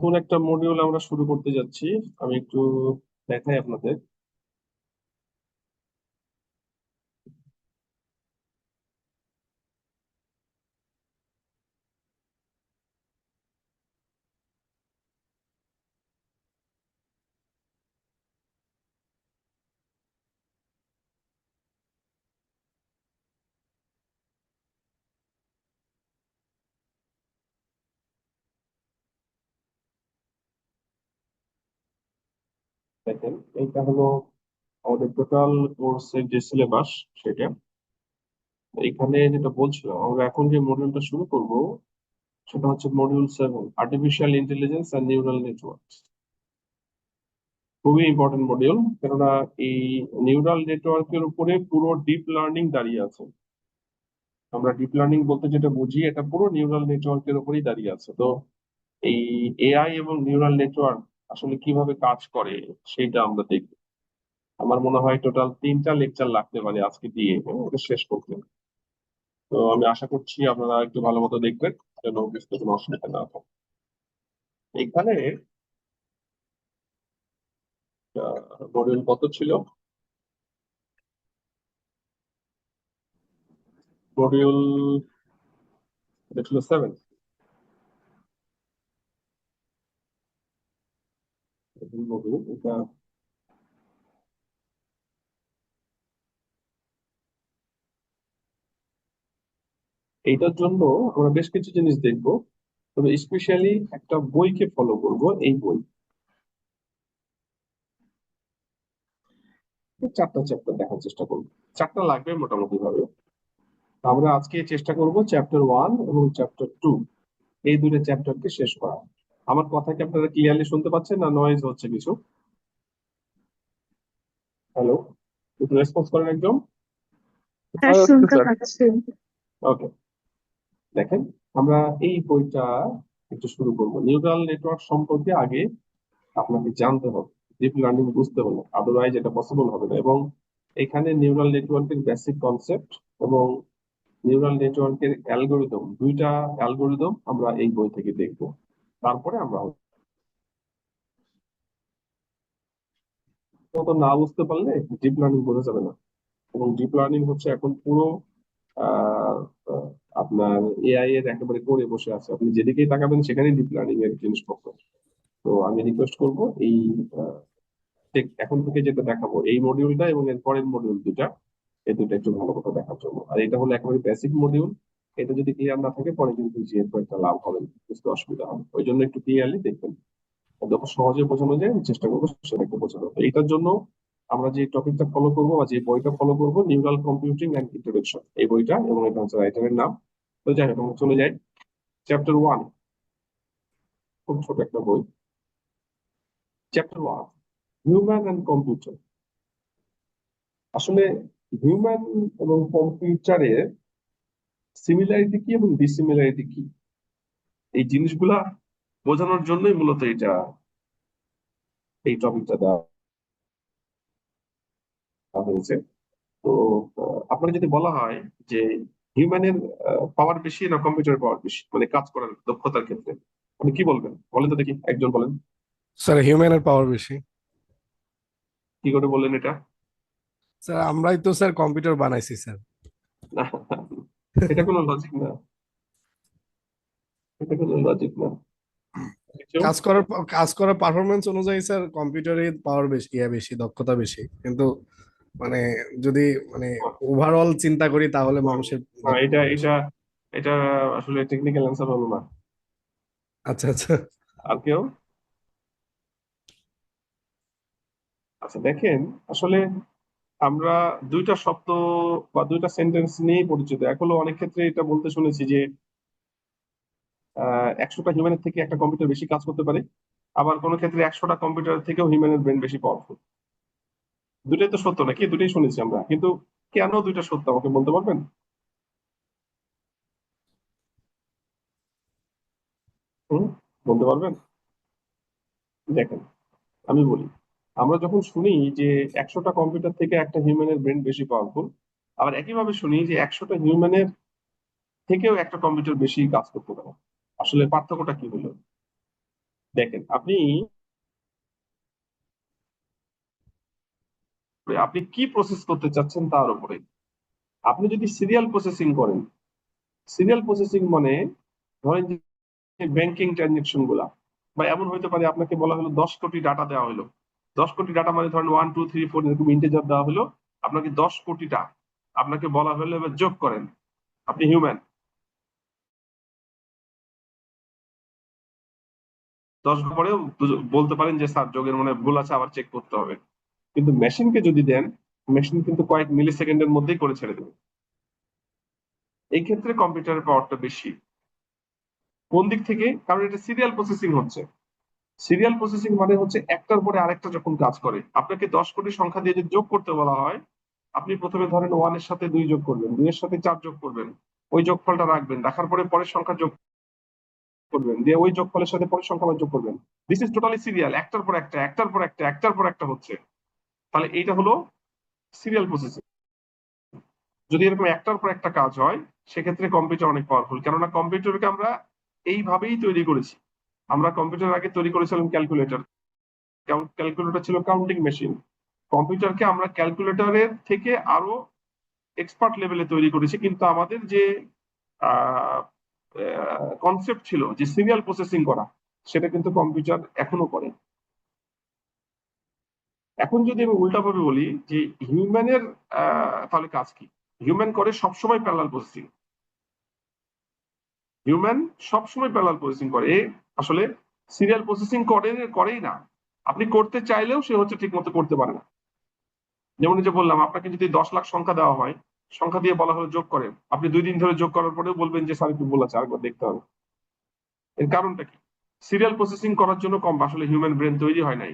কোন একটা মডিউল আমরা শুরু করতে যাচ্ছি। আমি একটু দেখাই আপনাদের। দেখেন, এইটা হলো আমাদের টোটাল কোর্সের যে সিলেবাস, সেটা এখানে যেটা বলছিলাম, আমরা এখন যে মডিউলটা শুরু করব সেটা হচ্ছে module 7, artificial intelligence and neural network. খুবই ইম্পর্টেন্ট মডিউল, কেননা এই নিউরাল নেটওয়ার্কের উপরে পুরো ডিপ লার্নিং দাঁড়িয়ে আছে। আমরা ডিপ লার্নিং বলতে যেটা বুঝি, এটা পুরো নিউরাল নেটওয়ার্কের উপরেই দাঁড়িয়ে আছে। তো এই এআই এবং নিউরাল নেটওয়ার্ক আসলে কিভাবে কাজ করে সেটা আমরা দেখব। আমার মনে হয় টোটাল 3টা লেকচার লাগতে পারে আজকে দিয়ে, এটা শেষ করতে। তো আমি আশা করছি আপনারা একটু ভালো মতো দেখবেন, যেন বুঝতে কোনো অসুবিধা না হয়। এখানে মডিউল কত ছিল? মডিউল এটা ছিল 7 মডিউল এটা। এইটার জন্য আমরা বেশ কিছু জিনিস দেখবো, তবে স্পেশালি একটা বইকে ফলো করব। এই বই 4টা চ্যাপ্টার দেখার চেষ্টা করবো। 4টা লাগবে মোটামুটি ভাবে। আমরা আজকে চেষ্টা করব চ্যাপ্টার 1 এবং চ্যাপ্টার 2, এই দুটো চ্যাপ্টারকে শেষ করা। আমার কথা কি আপনারা ক্লিয়ারলি শুনতে পাচ্ছেন, না নয়েজ হচ্ছে কিছু? হ্যালো, একটু রেসপন্স করেন একদম। হ্যাঁ, শুনতে পাচ্ছি। ওকে, দেখেন, আমরা এই বইটা একটু শুরু করব। নিউরাল নেটওয়ার্ক সম্পর্কে আগে আপনাকে জানতে হবে, ডিপ লার্নিং বুঝতে হলে, আদারওয়াইজ এটা পসিবল হবে না। এবং এখানে নিউরাল নেটওয়ার্কের বেসিক কনসেপ্ট এবং নিউরাল নেটওয়ার্কের অ্যালগোরিদম, দুইটা অ্যালগোরিদম আমরা এই বই থেকে দেখব। তারপরে আমরা মতো না বুঝতে পারলে ডিপ লার্নিং বোঝা যাবে না। এবং ডিপ লার্নিং হচ্ছে এখন পুরো আহ, আহ, আপনার এআই এর একেবারে করে বসে আছে। আপনি যেদিকেই তাকাবেন সেখানেই ডিপ লার্নিং এর জিনিসপত্র। তো আমি রিকোয়েস্ট করব এই আহ, এখন থেকে যেটা দেখাবো, এই মডিউলটা এবং এর পরের মডিউল দুটা, এই দুটো একটু ভালো করে দেখার জন্য। আর এটা হলো একেবারে বেসিক মডিউল। এটা যদি ক্লিয়ার না থাকে পরে কিন্তু জিএর একটা লাভ হবে না, বুঝতে অসুবিধা হবে। ওই জন্য একটু ক্লিয়ারলি দেখবেন, যত সহজে বোঝানো যায় আমি চেষ্টা করবো সেটা একটু বোঝানো। তো এইটার জন্য আমরা যে টপিকটা ফলো করবো বা যে বইটা ফলো করবো, নিউরাল কম্পিউটিং অ্যান্ড ইন্ট্রোডাকশন, এই বইটা, এবং এটা হচ্ছে রাইটারের নাম। তো যাই হোক, আমরা চলে যাই চ্যাপ্টার 1। খুব ছোট একটা বই। Chapter 1, human and computer. আসলে হিউম্যান এবং কম্পিউটারের সিমিলারিটি কি এবং ডিসিমিলারিটি কি, এই জিনিসগুলা বোঝানোর জন্যই মূলত এই টপিকটা দেওয়া হয়েছে। তো আপনার যদি বলা হয় যে হিউম্যানের পাওয়ার বেশি না কম্পিউটারের পাওয়ার বেশি, মানে কাজ করার দক্ষতার ক্ষেত্রে, আপনি কি বলবেন? বলেন তো দেখি, একজন বলেন। স্যার হিউম্যানের পাওয়ার বেশি। কি করে বললেন এটা? স্যার আমরাই তো স্যার কম্পিউটার বানাইছি স্যার। না, এটা কোনো লজিক না। এটা কোনো লজিক না। কেউ কাজ করার কাজ করার পারফরমেন্স অনুযায়ী স্যার কম্পিউটারে পাওয়ার বেশি, বেশি দক্ষতা বেশি, কিন্তু মানে যদি মানে ওভারঅল চিন্তা করি তাহলে মানুষের এটা দক্ষতা বেশি। এটা এটা আসলে টেকনিক্যাল অ্যান্সার হলো না। আচ্ছা আচ্ছা। আর কেউ? আচ্ছা, দেখেন, আসলে আমরা দুইটা শব্দ বা দুইটা সেন্টেন্স নিয়েই পরিচিত। এখন অনেক ক্ষেত্রে এটা বলতে শুনেছি যে 100টা হিউম্যানের থেকে একটা কম্পিউটার বেশি কাজ করতে পারে। আবার কোনো ক্ষেত্রে 100টা কম্পিউটার থেকেও হিউম্যানের ব্রেন বেশি পাওয়ারফুল। দুটাই তো সত্য নাকি? দুটাই শুনেছি আমরা, কিন্তু কেন দুইটা সত্য আমাকে বলতে পারবেন? হুম, বলতে পারবেন? দেখেন, আমি বলি, আমরা যখন শুনি যে 100টা কম্পিউটার থেকে একটা হিউম্যানের ব্রেন বেশি পাওয়ারফুল, আবার একইভাবে শুনি যে 100টা হিউম্যানের থেকেও একটা কম্পিউটার বেশি কাজ করতে পারে। আসলে পার্থক্যটা কি হলো? দেখেন, আপনি আপনি কি প্রসেস করতে চাচ্ছেন তার উপরে। আপনি যদি সিরিয়াল প্রসেসিং করেন, সিরিয়াল প্রসেসিং মানে ধরেন যে ব্যাংকিং ট্রানজেকশন গুলা, বা এমন হতে পারে আপনাকে বলা হলো 10 কোটি ডাটা দেওয়া হলো। 10 কোটি ডাটা মানে ধরেন 1 2 3 4 এরকম ইন্টিজার দেওয়া হলো, আপনাকে 10 কোটিটা আপনাকে বলা হলো এবার যোগ করেন। আপনি হিউম্যান, 10 পরেও বলতে পারেন যে স্যার যোগের মনে হয় ভুল আছে, আবার চেক করতে হবে। কিন্তু মেশিনকে যদি দেন, মেশিন কিন্তু কয়েক মিলি সেকেন্ডের মধ্যেই করে ছেড়ে দেবে। এই ক্ষেত্রে কম্পিউটারের পাওয়ারটা বেশি। কোন দিক থেকে? কারণ এটা সিরিয়াল প্রসেসিং হচ্ছে। সিরিয়াল প্রসেসিং মানে হচ্ছে একটার পরে আরেকটা যখন কাজ করে, আপনাকে 10 কোটি সংখ্যা দিয়ে যদি যোগ করতে বলা হয়, আপনি প্রথমে ধরেন 1 এর সাথে 2 যোগ করবেন, 2 এর সাথে 4 যোগ করবেন, ওই যোগফলটা রাখবেন, রাখার পরে পরের সংখ্যা যোগ করবেন, দিয়ে ওই যোগফলের সাথে পরের সংখ্যা আবার যোগ করবেন। দিস ইজ টোটালি সিরিয়াল, একটার পর একটা, একটার পর একটা, একটার পর একটা হচ্ছে। তাহলে এইটা হলো সিরিয়াল প্রসেসিং। যদি এরকম একটার পর একটা কাজ হয়, সেক্ষেত্রে কম্পিউটার অনেক পাওয়ারফুল, কেননা কম্পিউটারকে আমরা এইভাবেই তৈরি করেছি। আমরা কম্পিউটার আগে তৈরি করেছিলাম ক্যালকুলেটর। ক্যালকুলেটর ছিল কাউন্টিং মেশিন। কম্পিউটারকে আমরা ক্যালকুলেটরের থেকে আরো এক্সপার্ট লেভেলে তৈরি করেছি, কিন্তু আমাদের যে কনসেপ্ট ছিল যে সিরিয়াল প্রসেসিং করা, সেটা কিন্তু কম্পিউটার এখনো করে। এখন যদি আমি উল্টাভাবে বলি যে হিউম্যানের তাহলে কাজ কি? হিউম্যান করে সবসময় প্যারালাল প্রসেসিং। হিউম্যান সবসময় প্যারালাল প্রসেসিং করে, আসলে সিরিয়াল প্রসেসিং করেই না। আপনি করতে চাইলেও সে হচ্ছে ঠিক মতো করতে পারে না। যেমন যে বললাম, আপনাকে যদি 10 লাখ সংখ্যা দেওয়া হয়, সংখ্যা দিয়ে বলা হলো যোগ করেন, আপনি 2 দিন ধরে যোগ করার পরেও বলবেন যে স্যার একটু ভুল আছে, আরেকবার দেখতে হবে। এর কারণটা কি? সিরিয়াল প্রসেসিং করার জন্য কম আসলে হিউম্যান ব্রেন তৈরি হয় নাই।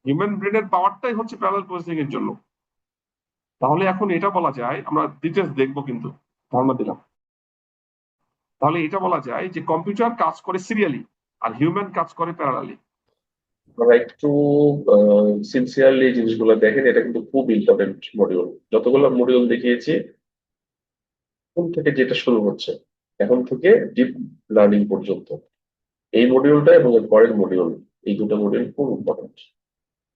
হিউম্যান ব্রেনের পাওয়ারটাই হচ্ছে প্যারালাল প্রসেসিং এর জন্য। তাহলে এখন এটা বলা যায়, আমরা ডিটেলস দেখবো কিন্তু, ধারণা দিলাম। তাহলে এটা বলা যায় যে কম্পিউটার কাজ করে সিরিয়ালি, আর হিউম্যান কাজ করে প্যারালালি। আপনারা একটু সিনসিয়ারলি জিনিসগুলো দেখেন, এটা কিন্তু খুব ইম্পর্টেন্ট মডিউল। যতগুলো মডিউল দেখিয়েছি, এখন থেকে যেটা শুরু হচ্ছে, এখন থেকে ডিপ লার্নিং পর্যন্ত, এই মডিউলটা এবং এর পরের মডিউল, এই দুটো মডিউল খুব ইম্পর্টেন্ট।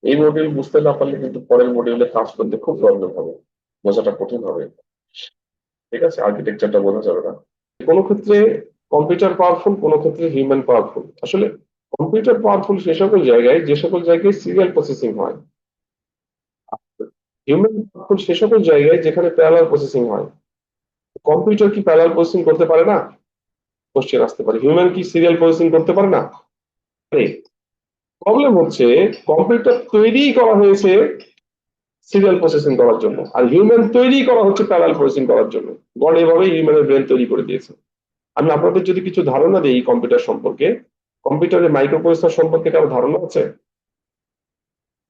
এই মডিউল বুঝতে না পারলে কিন্তু পরের মডিউলে কাজ করতে খুব প্রবলেম হবে, বোঝাটা কঠিন হবে। ঠিক আছে, আর্কিটেকচারটা বোঝা যাবে না। কোনো ক্ষেত্রে কম্পিউটার পাওয়ারফুল, কোনো ক্ষেত্রে হিউম্যান পাওয়ারফুল। আসলে কম্পিউটার পাওয়ারফুল সে সকল জায়গায় যে সকল জায়গায় সিরিয়াল প্রসেসিং হয়, হিউম্যান পাওয়ারফুল সে সকল জায়গায় যেখানে প্যারালাল প্রসেসিং হয়। কম্পিউটার কি প্যারালাল প্রসেসিং করতে পারে না? কোশ্চেন আসতে পারে। হিউম্যান কি সিরিয়াল প্রসেসিং করতে পারে না? প্রবলেম হচ্ছে কম্পিউটার তৈরি করা হয়েছে সিরিয়াল প্রসেসিং করার জন্য, আর হিউম্যান তৈরি করা হচ্ছে প্যারালাল প্রসেসিং করার জন্য। গড এভাবেই হিউম্যানের ব্রেন তৈরি করে দিয়েছে। আমি আপনাদের যদি কিছু ধারণা দিই কম্পিউটার সম্পর্কে, কম্পিউটারের মাইক্রো প্রসেসর সম্পর্কে কারো ধারণা আছে?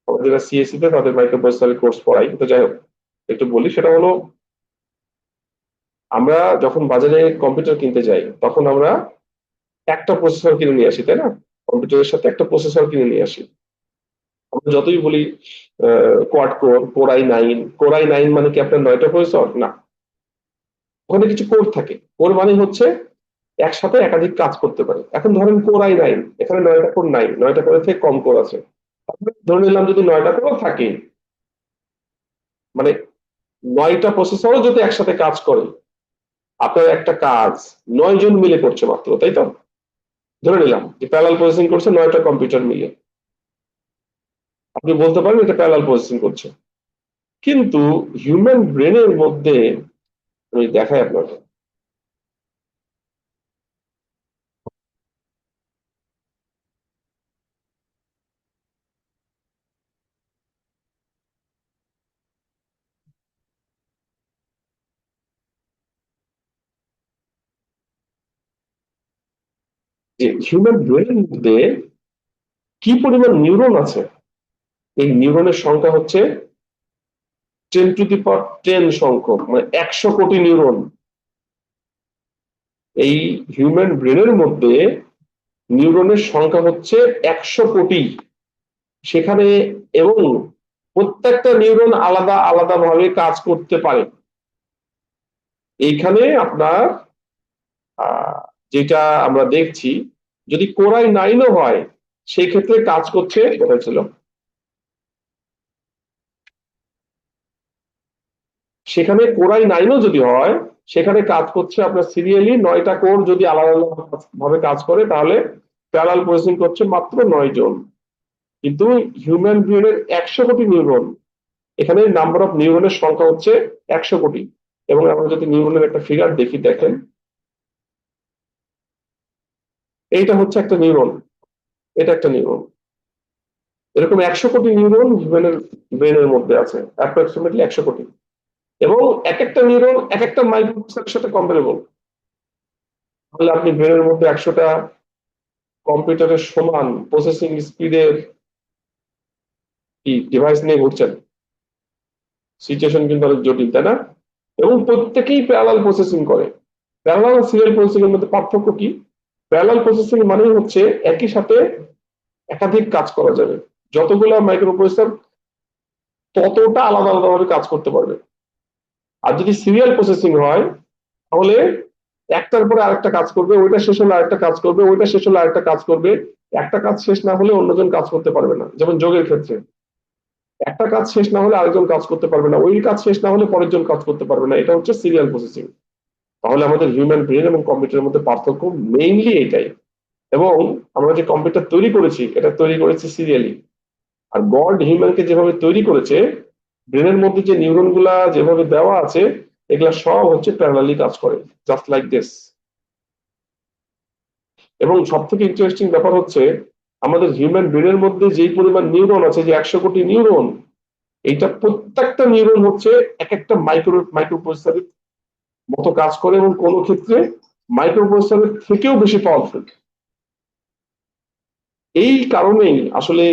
আমাদের যারা সিএসসি তে তাদের মাইক্রো প্রসেসরের কোর্স পড়াই, তো যাই হোক একটু বলি। সেটা হলো, আমরা যখন বাজারে কম্পিউটার কিনতে যাই, তখন আমরা একটা প্রসেসর কিনে নিয়ে আসি, তাই না? কম্পিউটারের সাথে একটা প্রসেসর কিনে নিয়ে আসি। আমরা যতই বলি কোয়াড কোর, কোর i9 মানে কি আপনার 9টা প্রসেসর? না, ওখানে কিছু কোর থাকে। কোর মানে হচ্ছে একসাথে একাধিক কাজ করতে পারে। এখন ধরেন কোর i9, এখানে 9টা কোর নাই, 9টা কোরের থেকে কম কোর আছে। ধরে নিলাম যদি 9টা কোর থাকে, মানে 9টা প্রসেসরও যদি একসাথে কাজ করে, আপনার একটা কাজ 9 জন মিলে করছে মাত্র, তাই তো? ধরে নিলাম যে প্যারালাল প্রসেসিং করছে 9টা কম্পিউটার মিলে, আপনি বলতে পারেন এটা প্যারালাল প্রসেসিং করছে। কিন্তু হিউম্যান ব্রেনের মধ্যে, আমি দেখাই আপনাকে, যে হিউম্যান ব্রেনের মধ্যে কি পরিমাণ নিউরন আছে। এই নিউরনের সংখ্যা হচ্ছে 10 to the power 10 সংখ্যক, মানে 100 কোটি নিউরন। এই হিউম্যান ব্রেনের মধ্যে নিউরনের সংখ্যা হচ্ছে 100 কোটি। সেখানে, এবং প্রত্যেকটা নিউরন আলাদা আলাদা ভাবে কাজ করতে পারে। এইখানে আপনার যেটা আমরা দেখছি, যদি কোর i9ও হয়, সেই ক্ষেত্রে কাজ করছে, কোথায় ছিল, সেখানে কোরাই 9ও যদি হয়, সেখানে কাজ করছে আপনার সিরিয়ালি 9টা কোর যদি আলাদা আলাদা ভাবে কাজ করে, তাহলে প্যারালাল প্রসেসিং করছে মাত্র 9 জন। কিন্তু হিউম্যান ব্রেনের 100 কোটি নিউরন, এখানে নাম্বার অফ নিউরনের সংখ্যা হচ্ছে 100 কোটি। এবং আমরা যদি নিউরনের একটা ফিগার দেখি, দেখেন এইটা হচ্ছে একটা নিউরন, এটা একটা নিউরন। এরকম 100 কোটি নিউরন হিউম্যানের ব্রেনের মধ্যে আছে, অ্যাপ্রক্সিমেটলি 100 কোটি। এবং এক একটা নিউরন এক একটা মাইক্রোপ্রসেসরের সাথে কম্পারেবল। তাহলে আপনি ব্রেনের মধ্যে 100টা কম্পিউটারের সমান প্রসেসিং স্পিডের কি ডিভাইস নিয়ে ঘুরছেন, সিচুয়েশন কিন্তু অনেক জটিল, তাই না? এবং প্রত্যেকেই প্যারালাল প্রসেসিং করে। প্যারালাল আর সিরিয়াল প্রসেসিং এর মধ্যে পার্থক্য কি? প্যারালাল প্রসেসিং মানে হচ্ছে একই সাথে একাধিক কাজ করা যাবে, যতগুলো মাইক্রোপ্রসেসর ততটা আলাদা আলাদা ভাবে কাজ করতে পারবে। আর যদি সিরিয়াল প্রসেসিং হয়, তাহলে একটার পরে আরেকটা কাজ করবে, ওইটা শেষ হলে আরেকটা কাজ করবে, ওইটা শেষ হলে আরেকটা কাজ করবে। একটা কাজ শেষ না হলে অন্যজন কাজ করতে পারবে না। যেমন যোগের ক্ষেত্রে একটা কাজ শেষ না হলে আরেকজন কাজ করতে পারবে না, ওই কাজ শেষ না হলে পরের জন কাজ করতে পারবে না। এটা হচ্ছে সিরিয়াল প্রসেসিং। তাহলে আমাদের হিউম্যান ব্রেন এবং কম্পিউটারের মধ্যে পার্থক্য মেইনলি এটাই। এবং আমরা যে কম্পিউটার তৈরি করেছি, এটা তৈরি করেছি সিরিয়ালি। আর গড হিউম্যানকে যেভাবে তৈরি করেছে, ব্রেনের মধ্যে যে নিউরন গুলা যেভাবে দেওয়া আছে, এগুলা সব হচ্ছে প্যারালালি কাজ করে, জাস্ট লাইক দিস। এবং সব থেকে ইন্টারেস্টিং ব্যাপার হচ্ছে, আমাদের হিউম্যান ব্রেনের মধ্যে যেই পরিমাণ নিউরন আছে, যে 100 কোটি নিউরন, এইটা প্রত্যেকটা নিউরন হচ্ছে এক একটা মাইক্রোপ্রসেসরের মতো কাজ করে, এবং কোন ক্ষেত্রে মাইক্রোপ্রসেসরের থেকেও বেশি পাওয়ারফুল। এই কারণেই আসলে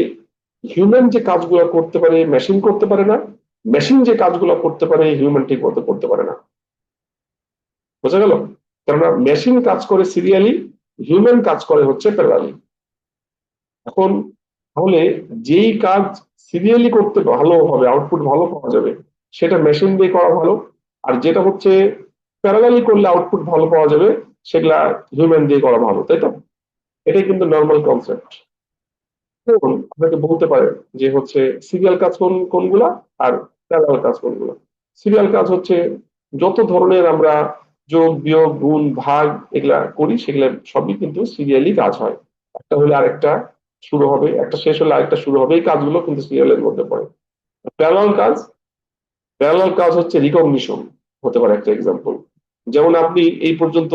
হিউম্যান যে কাজগুলো করতে পারে মেশিন করতে পারে না, মেশিন যে কাজগুলো করতে পারে হিউম্যান ঠিক মতো করতে পারে না। বোঝা গেল? কেননা মেশিন কাজ করে সিরিয়ালি, হিউম্যান কাজ করে হচ্ছে প্যারালালি। এখন তাহলে যেই কাজ সিরিয়ালি করতে ভালো হবে, আউটপুট ভালো পাওয়া যাবে, সেটা মেশিন দিয়ে করা ভালো। আর যেটা হচ্ছে প্যারালালি করলে আউটপুট ভালো পাওয়া যাবে, সেগুলা হিউম্যান দিয়ে করা ভালো, তাই তো? এটাই কিন্তু নর্মাল কনসেপ্ট। আপনাকে বলতে পারেন যে হচ্ছে সিরিয়াল কাজ কোনগুলা আর প্যারালাল কাজ কোনগুলা। সিরিয়াল কাজ হচ্ছে যত ধরনের আমরা যোগ বিয়োগ গুণ ভাগ এগুলা করি, সেগুলা সবই কিন্তু সিরিয়ালি কাজ হয়। একটা হলে আরেকটা শুরু হবে, একটা শেষ হলে আরেকটা শুরু হবে, এই কাজগুলো কিন্তু সিরিয়ালের মধ্যে পড়ে। প্যারালাল কাজ, প্যারালাল কাজ হচ্ছে রিকগনিশন হতে পারে একটা এক্সাম্পল। যেমন আপনি এই পর্যন্ত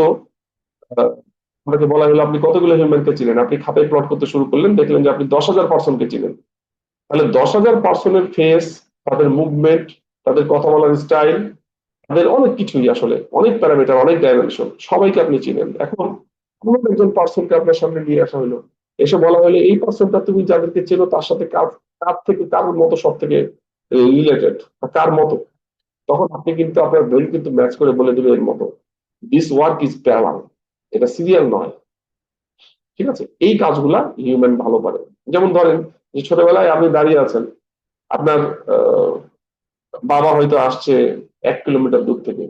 আপনাকে বলা হলো আপনি কতগুলো হিউম্যানকে চিনেন, আপনি খাতায় প্লট করতে শুরু করলেন, দেখলেন যে আপনি 10,000 পার্সনকে চিনেন। তাহলে 10,000 পার্সনের ফেস, তাদের মুভমেন্ট, তাদের কথা বলার স্টাইল, তাদের অনেক কিছুই, আসলে অনেক প্যারামিটার, অনেক ডাইমেনশন, সবাইকে আপনি চিনেন। এখন কোন একজন পার্সনকে আপনার সামনে নিয়ে আসা হলো, এসে বলা হলো এই পার্সনটা তুমি যাদেরকে চেনো তার সাথে কার থেকে কার মতো সব থেকে রিলেটেড, কার মতো, তখন আপনি কিন্তু আপনার ব্রেন কিন্তু ম্যাচ করে বলে দেবে এর মতো। দিস ওয়ার্ক ইজ প্যারালাল, এটা সিরিয়াল নয়। ঠিক আছে? এই কাজগুলা হিউম্যান ভালো পারে। যেমন ধরেন যে ছোটবেলায় আপনি দাঁড়িয়ে আছেন, আপনার বাবা হয়তো আসছে 1 কিলোমিটার দূর থেকে,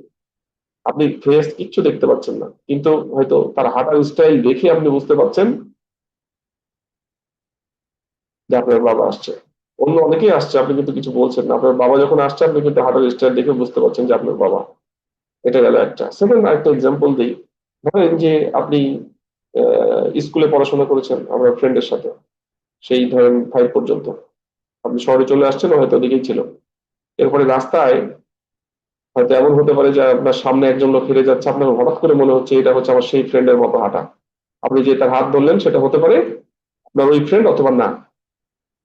আপনি ফেস কিচ্ছু দেখতে পাচ্ছেন না, কিন্তু হয়তো তার হাঁটার স্টাইল দেখে আপনি বুঝতে পারছেন যে আপনার বাবা আসছে। অন্য অনেকেই আসছে, আপনি কিন্তু কিছু বলছেন না, আপনার বাবা যখন আসছে আপনি কিন্তু হাঁটার স্টাইল দেখে বুঝতে পারছেন যে আপনার বাবা। এটা গেল একটা। সেকেন্ড আরেকটা এক্সাম্পল দিই। ধরেন যে আপনি স্কুলে পড়াশোনা করেছেন আপনার ফ্রেন্ডের সাথে, সেই ধরেন 5 পর্যন্ত। আপনি শহরে চলে আসছেন, হয়তো ওদিকেই ছিল। এরপরে রাস্তায় হয়তো এমন হতে পারে যে আপনার সামনে একজন লোক হেঁটে যাচ্ছে, আপনার হঠাৎ করে মনে হচ্ছে এটা হচ্ছে আমার সেই ফ্রেন্ডের মতো হাঁটা। আপনি যে তার হাত ধরলেন, সেটা হতে পারে আপনার ওই ফ্রেন্ড অথবা না।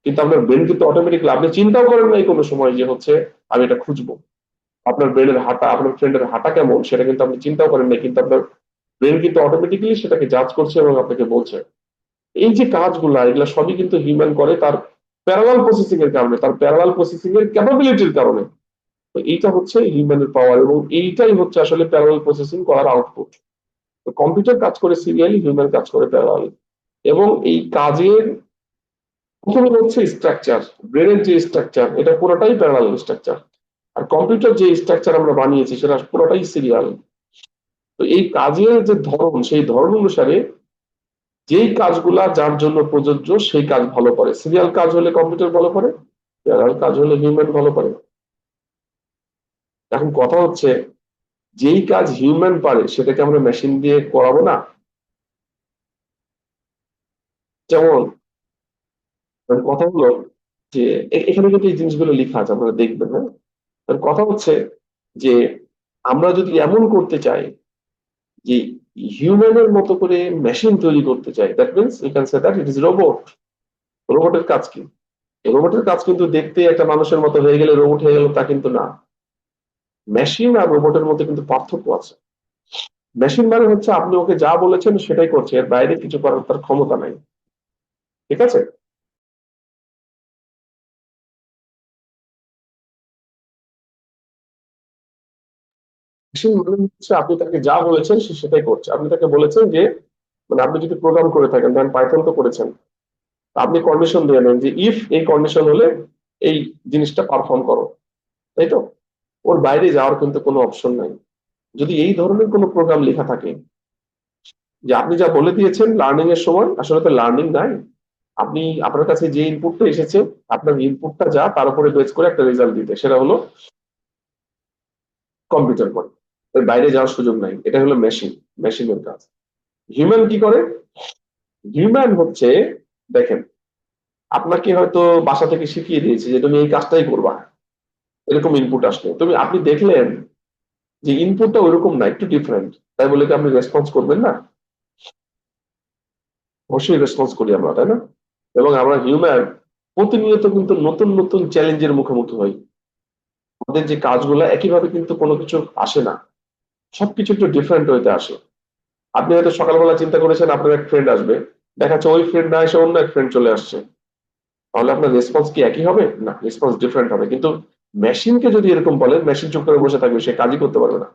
কিন্তু আপনার ব্রেন কিন্তু অটোমেটিকলি, আপনি চিন্তাও করেন নাই কোনো সময় যে হচ্ছে আমি এটা খুঁজবো। আপনার ব্রেনের হাঁটা, আপনার ফ্রেন্ডের হাঁটা কেমন সেটা কিন্তু আপনি চিন্তাও করেন নাই, কিন্তু আপনার ব্রেন কিন্তু অটোমেটিক্যালি সেটাকে জাজ করছে এবং আপনাকে বলছে। এই যে কাজগুলা, এগুলা সবই কিন্তু হিউম্যান করে তার প্যারালাল প্রসেসিং এর কারণে, তার প্যারালাল প্রসেসিং এর ক্যাপাবিলিটির কারণে। তো এইটা হচ্ছে হিউম্যানের পাওয়ার, এবং এইটাই হচ্ছে আসলে প্যারালাল প্রসেসিং করার আউটপুট। তো কম্পিউটার কাজ করে সিরিয়ালি, হিউম্যান কাজ করে প্যারালালি। এবং এই কাজের প্রথমে হচ্ছে স্ট্রাকচার, ব্রেনের যে স্ট্রাকচার, এটা পুরোটাই প্যারালাল স্ট্রাকচার। আর কম্পিউটার যে স্ট্রাকচার আমরা বানিয়েছি সেটা পুরোটাই সিরিয়াল। তো এই কাজের যে ধরন, সেই ধরন অনুসারে যেই কাজগুলা যার জন্য প্রযোজ্য সেই কাজ ভালো করে। সিরিয়াল কাজ হলে কম্পিউটার ভালো করে, প্যারাল কাজ হলে হিউম্যান ভালো করে। এখন কথা হচ্ছে, যেই কাজ হিউম্যান পারে সেটাকে আমরা মেশিন দিয়ে করাবো না? যেমন কথা হলো যে এখানে কিন্তু এই জিনিসগুলো লেখা আছে, আপনারা দেখবেন। হ্যাঁ, কথা হচ্ছে যে আমরা যদি এমন করতে চাই যে হিউম্যানের মতো করে মেশিন তৈরি করতে চাই, that means you can say that it is robot. রোবটের কাজ কি? রোবটের কাজ কিন্তু দেখতে একটা মানুষের মতো হয়ে গেলে রোবট হয়ে গেল তা কিন্তু না। মেশিন আর রোবটের মধ্যে কিন্তু পার্থক্য আছে। মেশিন মানে হচ্ছে আপনি ওকে যা বলেছেন সেটাই করছে, এর বাইরে কিছু করার তার ক্ষমতা নাই। ঠিক আছে? মেশিন মানে হচ্ছে আপনি তাকে যা বলেছেন সে সেটাই করছে। আপনি তাকে বলেছেন যে, মানে আপনি যদি প্রোগ্রাম করে থাকেন, ধরেন পাইথন তো করেছেন, আপনি কন্ডিশন দিয়ে নেন যে ইফ এই কন্ডিশন হলে এই জিনিসটা পারফর্ম করো, তাই তো? ওর বাইরে যাওয়ার কিন্তু কোনো অপশন নাই। যদি এই ধরনের কোনো প্রোগ্রাম লেখা থাকে যে আপনি যা বলে দিয়েছেন লার্নিং এর সময়, আসলে তো লার্নিং নাই। আপনি আপনার কাছে যে ইনপুটটা এসেছে, আপনার ইনপুটটা যা তার উপরে বেস করে একটা রেজাল্ট দিতে, সেটা হলো কম্পিউটার করে। এর বাইরে যাওয়ার সুযোগ নাই। এটা হলো মেশিন, মেশিনের কাজ। হিউম্যান কি করে? হিউম্যান হচ্ছে, দেখেন, আপনাকে হয়তো বাসা থেকে শিখিয়ে দিয়েছে যে তুমি এই কাজটাই করবা, এরকম ইনপুট আসলে আপনি দেখলেন যে ইনপুটটা ওইরকম না, একটু ডিফারেন্ট, তাই বলে কি আপনি রেসপন্স করবেন না? অবশ্যই রেসপন্স করি আমরা, তাই না? এবং আমরা হিউম্যান প্রতিনিয়ত কিন্তু নতুন নতুন চ্যালেঞ্জের মুখোমুখি হই। আমাদের যে কাজগুলো একইভাবে কিন্তু কোনো কিছু আসে না, সবকিছু একটু ডিফারেন্ট হইতে আসে। আপনি হয়তো সকালবেলা চিন্তা করেছেন আপনার এক ফ্রেন্ড আসবে, দেখা যাচ্ছে ওই ফ্রেন্ড না এসে অন্য এক ফ্রেন্ড চলে আসছে, তাহলে আপনার রেসপন্স কি একই হবে? না, রেসপন্স ডিফারেন্ট হবে। কিন্তু মেশিনকে যদি এরকম বলেন, মেশিন চুপ করে বসে থাকবে, সে কাজই করতে পারবে না।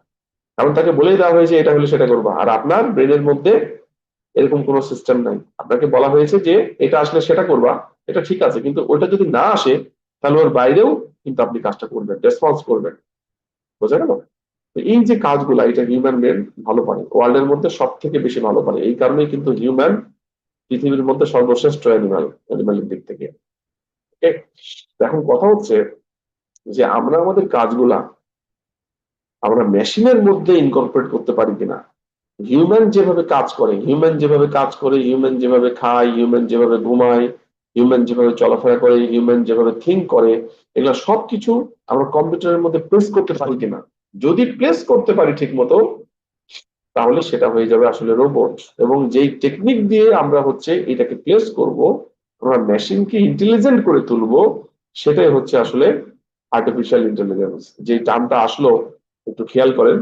কারণ তাকে বলেই দেওয়া হয়েছে এটা হলে সেটা করবা। আর আপনার ব্রেনের মধ্যে এরকম কোনো সিস্টেম নাই। আপনাকে বলা হয়েছে যে এটা আসলে সেটা করবা, এটা ঠিক আছে, কিন্তু ওটা যদি না আসে তাহলে ওর বাইরেও কিন্তু আপনি কাজটা করবেন, রেসপন্স করবেন। বোঝা গেল? তো এই যে কাজগুলা, এটা হিউম্যান ব্রেন ভালো পারে, ওয়ার্ল্ডের মধ্যে সব থেকে বেশি ভালো পারে। এই কারণেই কিন্তু হিউম্যান পৃথিবীর মধ্যে সর্বশ্রেষ্ঠ অ্যানিমালের দিক থেকে। Okay? এখন কথা হচ্ছে যে আমরা আমাদের কাজগুলা আমরা মেশিনের মধ্যে ইনকর্পোরেট করতে পারি কিনা। হিউম্যান যেভাবে কাজ করে, হিউম্যান যেভাবে খায়, হিউম্যান যেভাবে ঘুমায়, হিউম্যান যেভাবে চলাফেরা করে, হিউম্যান যেভাবে থিঙ্ক করে, এগুলো সবকিছু আমরা কম্পিউটারের মধ্যে প্লেস করতে পারি কিনা। যদি প্লেস করতে পারি ঠিক মতো, তাহলে সেটা হয়ে যাবে আসলে রোবট। এবং যেই টেকনিক দিয়ে আমরা হচ্ছে এটাকে প্লেস করব, আমরা মেশিনকে ইন্টেলিজেন্ট করে তুলবো, সেটাই হচ্ছে আসলে আর্টিফিশিয়াল ইন্টেলিজেন্স। যে টার্মটা আসলো একটু খেয়াল করেন,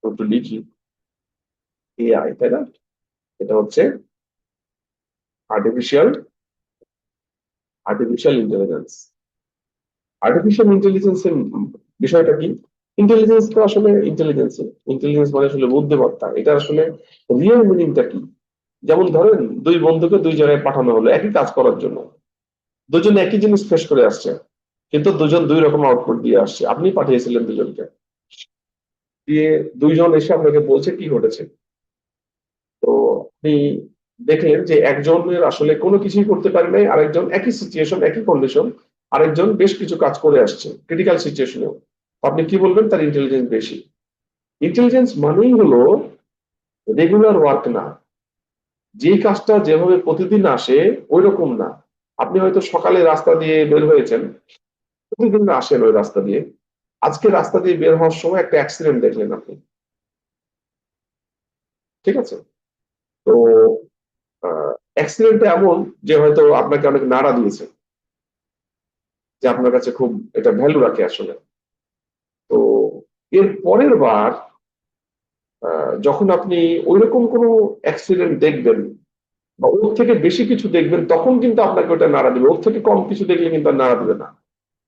একটু লিখি, এআই, তাই না? এটা হচ্ছে আর্টিফিশিয়াল আর্টিফিশিয়াল ইন্টেলিজেন্স। আর্টিফিশিয়াল ইন্টেলিজেন্সের বিষয়টা কি? ইন্টেলিজেন্স তো আসলে ইন্টেলিজেন্স, ইন্টেলিজেন্স মানে আসলে বুদ্ধিমত্তা। এটা আসলে রিয়েল মিনিংটা কি? যেমন ধরেন দুই বন্ধুকে দুই জায়গায় পাঠানো হলো একই কাজ করার জন্য, দুজন একই জিনিস ফেস করে আসছে, কিন্তু দুজন দুই রকম আউটপুট দিয়ে আসছে। আপনি পাঠিয়েছিলেন দুজনকে, দিয়ে দুইজন এসে আপনাকে বলছে কি ঘটেছে। তো আপনি দেখলেন যে একজনের আসলে কোনো কিছুই করতে পারে নাই, আরেকজন একই সিচুয়েশন একই কন্ডিশন, আরেকজন বেশ কিছু কাজ করে আসছে ক্রিটিক্যাল সিচুয়েশনেও। আপনি কি বলবেন তার ইন্টেলিজেন্স বেশি? ইন্টেলিজেন্স মানেই হলো রেগুলার ওয়ার্ক না, যে কাজটা যেভাবে প্রতিদিন আসে ওই রকম না। আপনি হয়তো সকালে রাস্তা দিয়ে বের হয়েছেন, প্রতিদিন আসেন ওই রাস্তা দিয়ে, আজকে রাস্তা দিয়ে বের হওয়ার সময় একটা অ্যাক্সিডেন্ট দেখলেন আপনি, ঠিক আছে? তো অ্যাক্সিডেন্টটা এমন যে হয়তো আপনাকে অনেক নাড়া দিয়েছে, যে আপনার কাছে খুব এটা ভ্যালু রাখে আসলে। তো এর পরের বার যখন আপনি ওইরকম কোনো অ্যাক্সিডেন্ট দেখবেন বা ওর থেকে বেশি কিছু দেখবেন, তখন কিন্তু আপনাকে ওটা নাড়া দিবে। ওর থেকে কম কিছু দেখলে কিন্তু আর নাড়া দিবে না।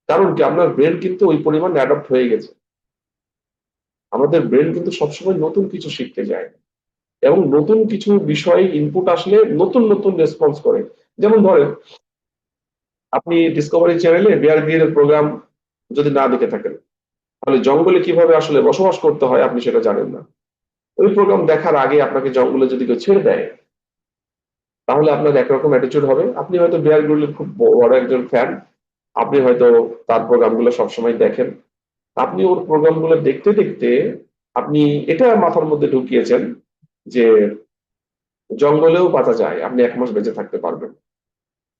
কারণ কি, আপনার ব্রেন কিন্তু ওই পরিমাণ অ্যাডপ্ট হয়ে গেছে। আমাদের ব্রেন কিন্তু সবসময় নতুন কিছু শিখতে যায়, এবং নতুন কিছু বিষয়ে ইনপুট আসলে নতুন নতুন রেসপন্স করে। যেমন ধরেন আপনি ডিসকভারি চ্যানেলে বিয়ার গ্রিলের প্রোগ্রাম যদি না দেখে থাকেন, তাহলে জঙ্গলে কিভাবে আসলে বসবাস করতে হয় আপনি সেটা জানেন না। ওই প্রোগ্রাম দেখার আগে আপনাকে জঙ্গলে যদি কেউ ছেড়ে দেয়, তাহলে আপনার একরকম অ্যাটিটিউড হবে। আপনি হয়তো বিয়ার গ্রিলের খুব বড় একজন ফ্যান, আপনি হয়তো তার প্রোগ্রামগুলো সবসময় দেখেন, আপনি ওর প্রোগ্রামগুলো দেখতে দেখতে আপনি এটা মাথার মধ্যে ঢুকিয়েছেন যে জঙ্গলেও বাঁচা যায়, আপনি 1 মাস বেঁচে থাকতে পারবেন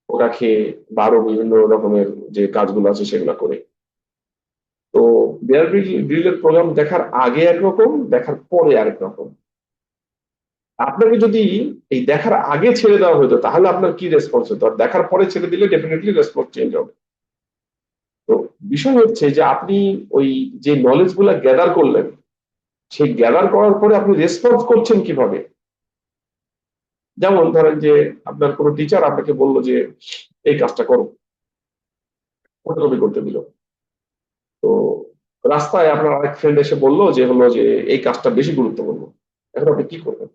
ওটা খেয়ে বা আরো বিভিন্ন রকমের যে কাজগুলো আছে সেগুলো করে। তো বিয়ার গ্রিলের প্রোগ্রাম দেখার আগে একরকম, দেখার পরে আরেক রকম। আপনাকে যদি এই দেখার আগে ছেড়ে দেওয়া হতো তাহলে আপনার কি রেসপন্স হতো, আর দেখার পরে ছেড়ে দিলে ডেফিনেটলি রেসপন্স চেঞ্জ হবে। তো বিষয় হচ্ছে যে আপনি ওই যে নলেজ গুলা গ্যাদার করলেন, সেই গ্যাদার করার পরে আপনি রেসপন্স করছেন কিভাবে। যেমন ধরেন যে আপনার কোনো টিচার আপনাকে বললো যে এই কাজটা করো, ফটোকপি করতে দিল। তো রাস্তায় আপনার আরেক ফ্রেন্ড এসে বললো যে হলো যে এই কাজটা বেশি গুরুত্বপূর্ণ, এখন আপনি কি করবেন?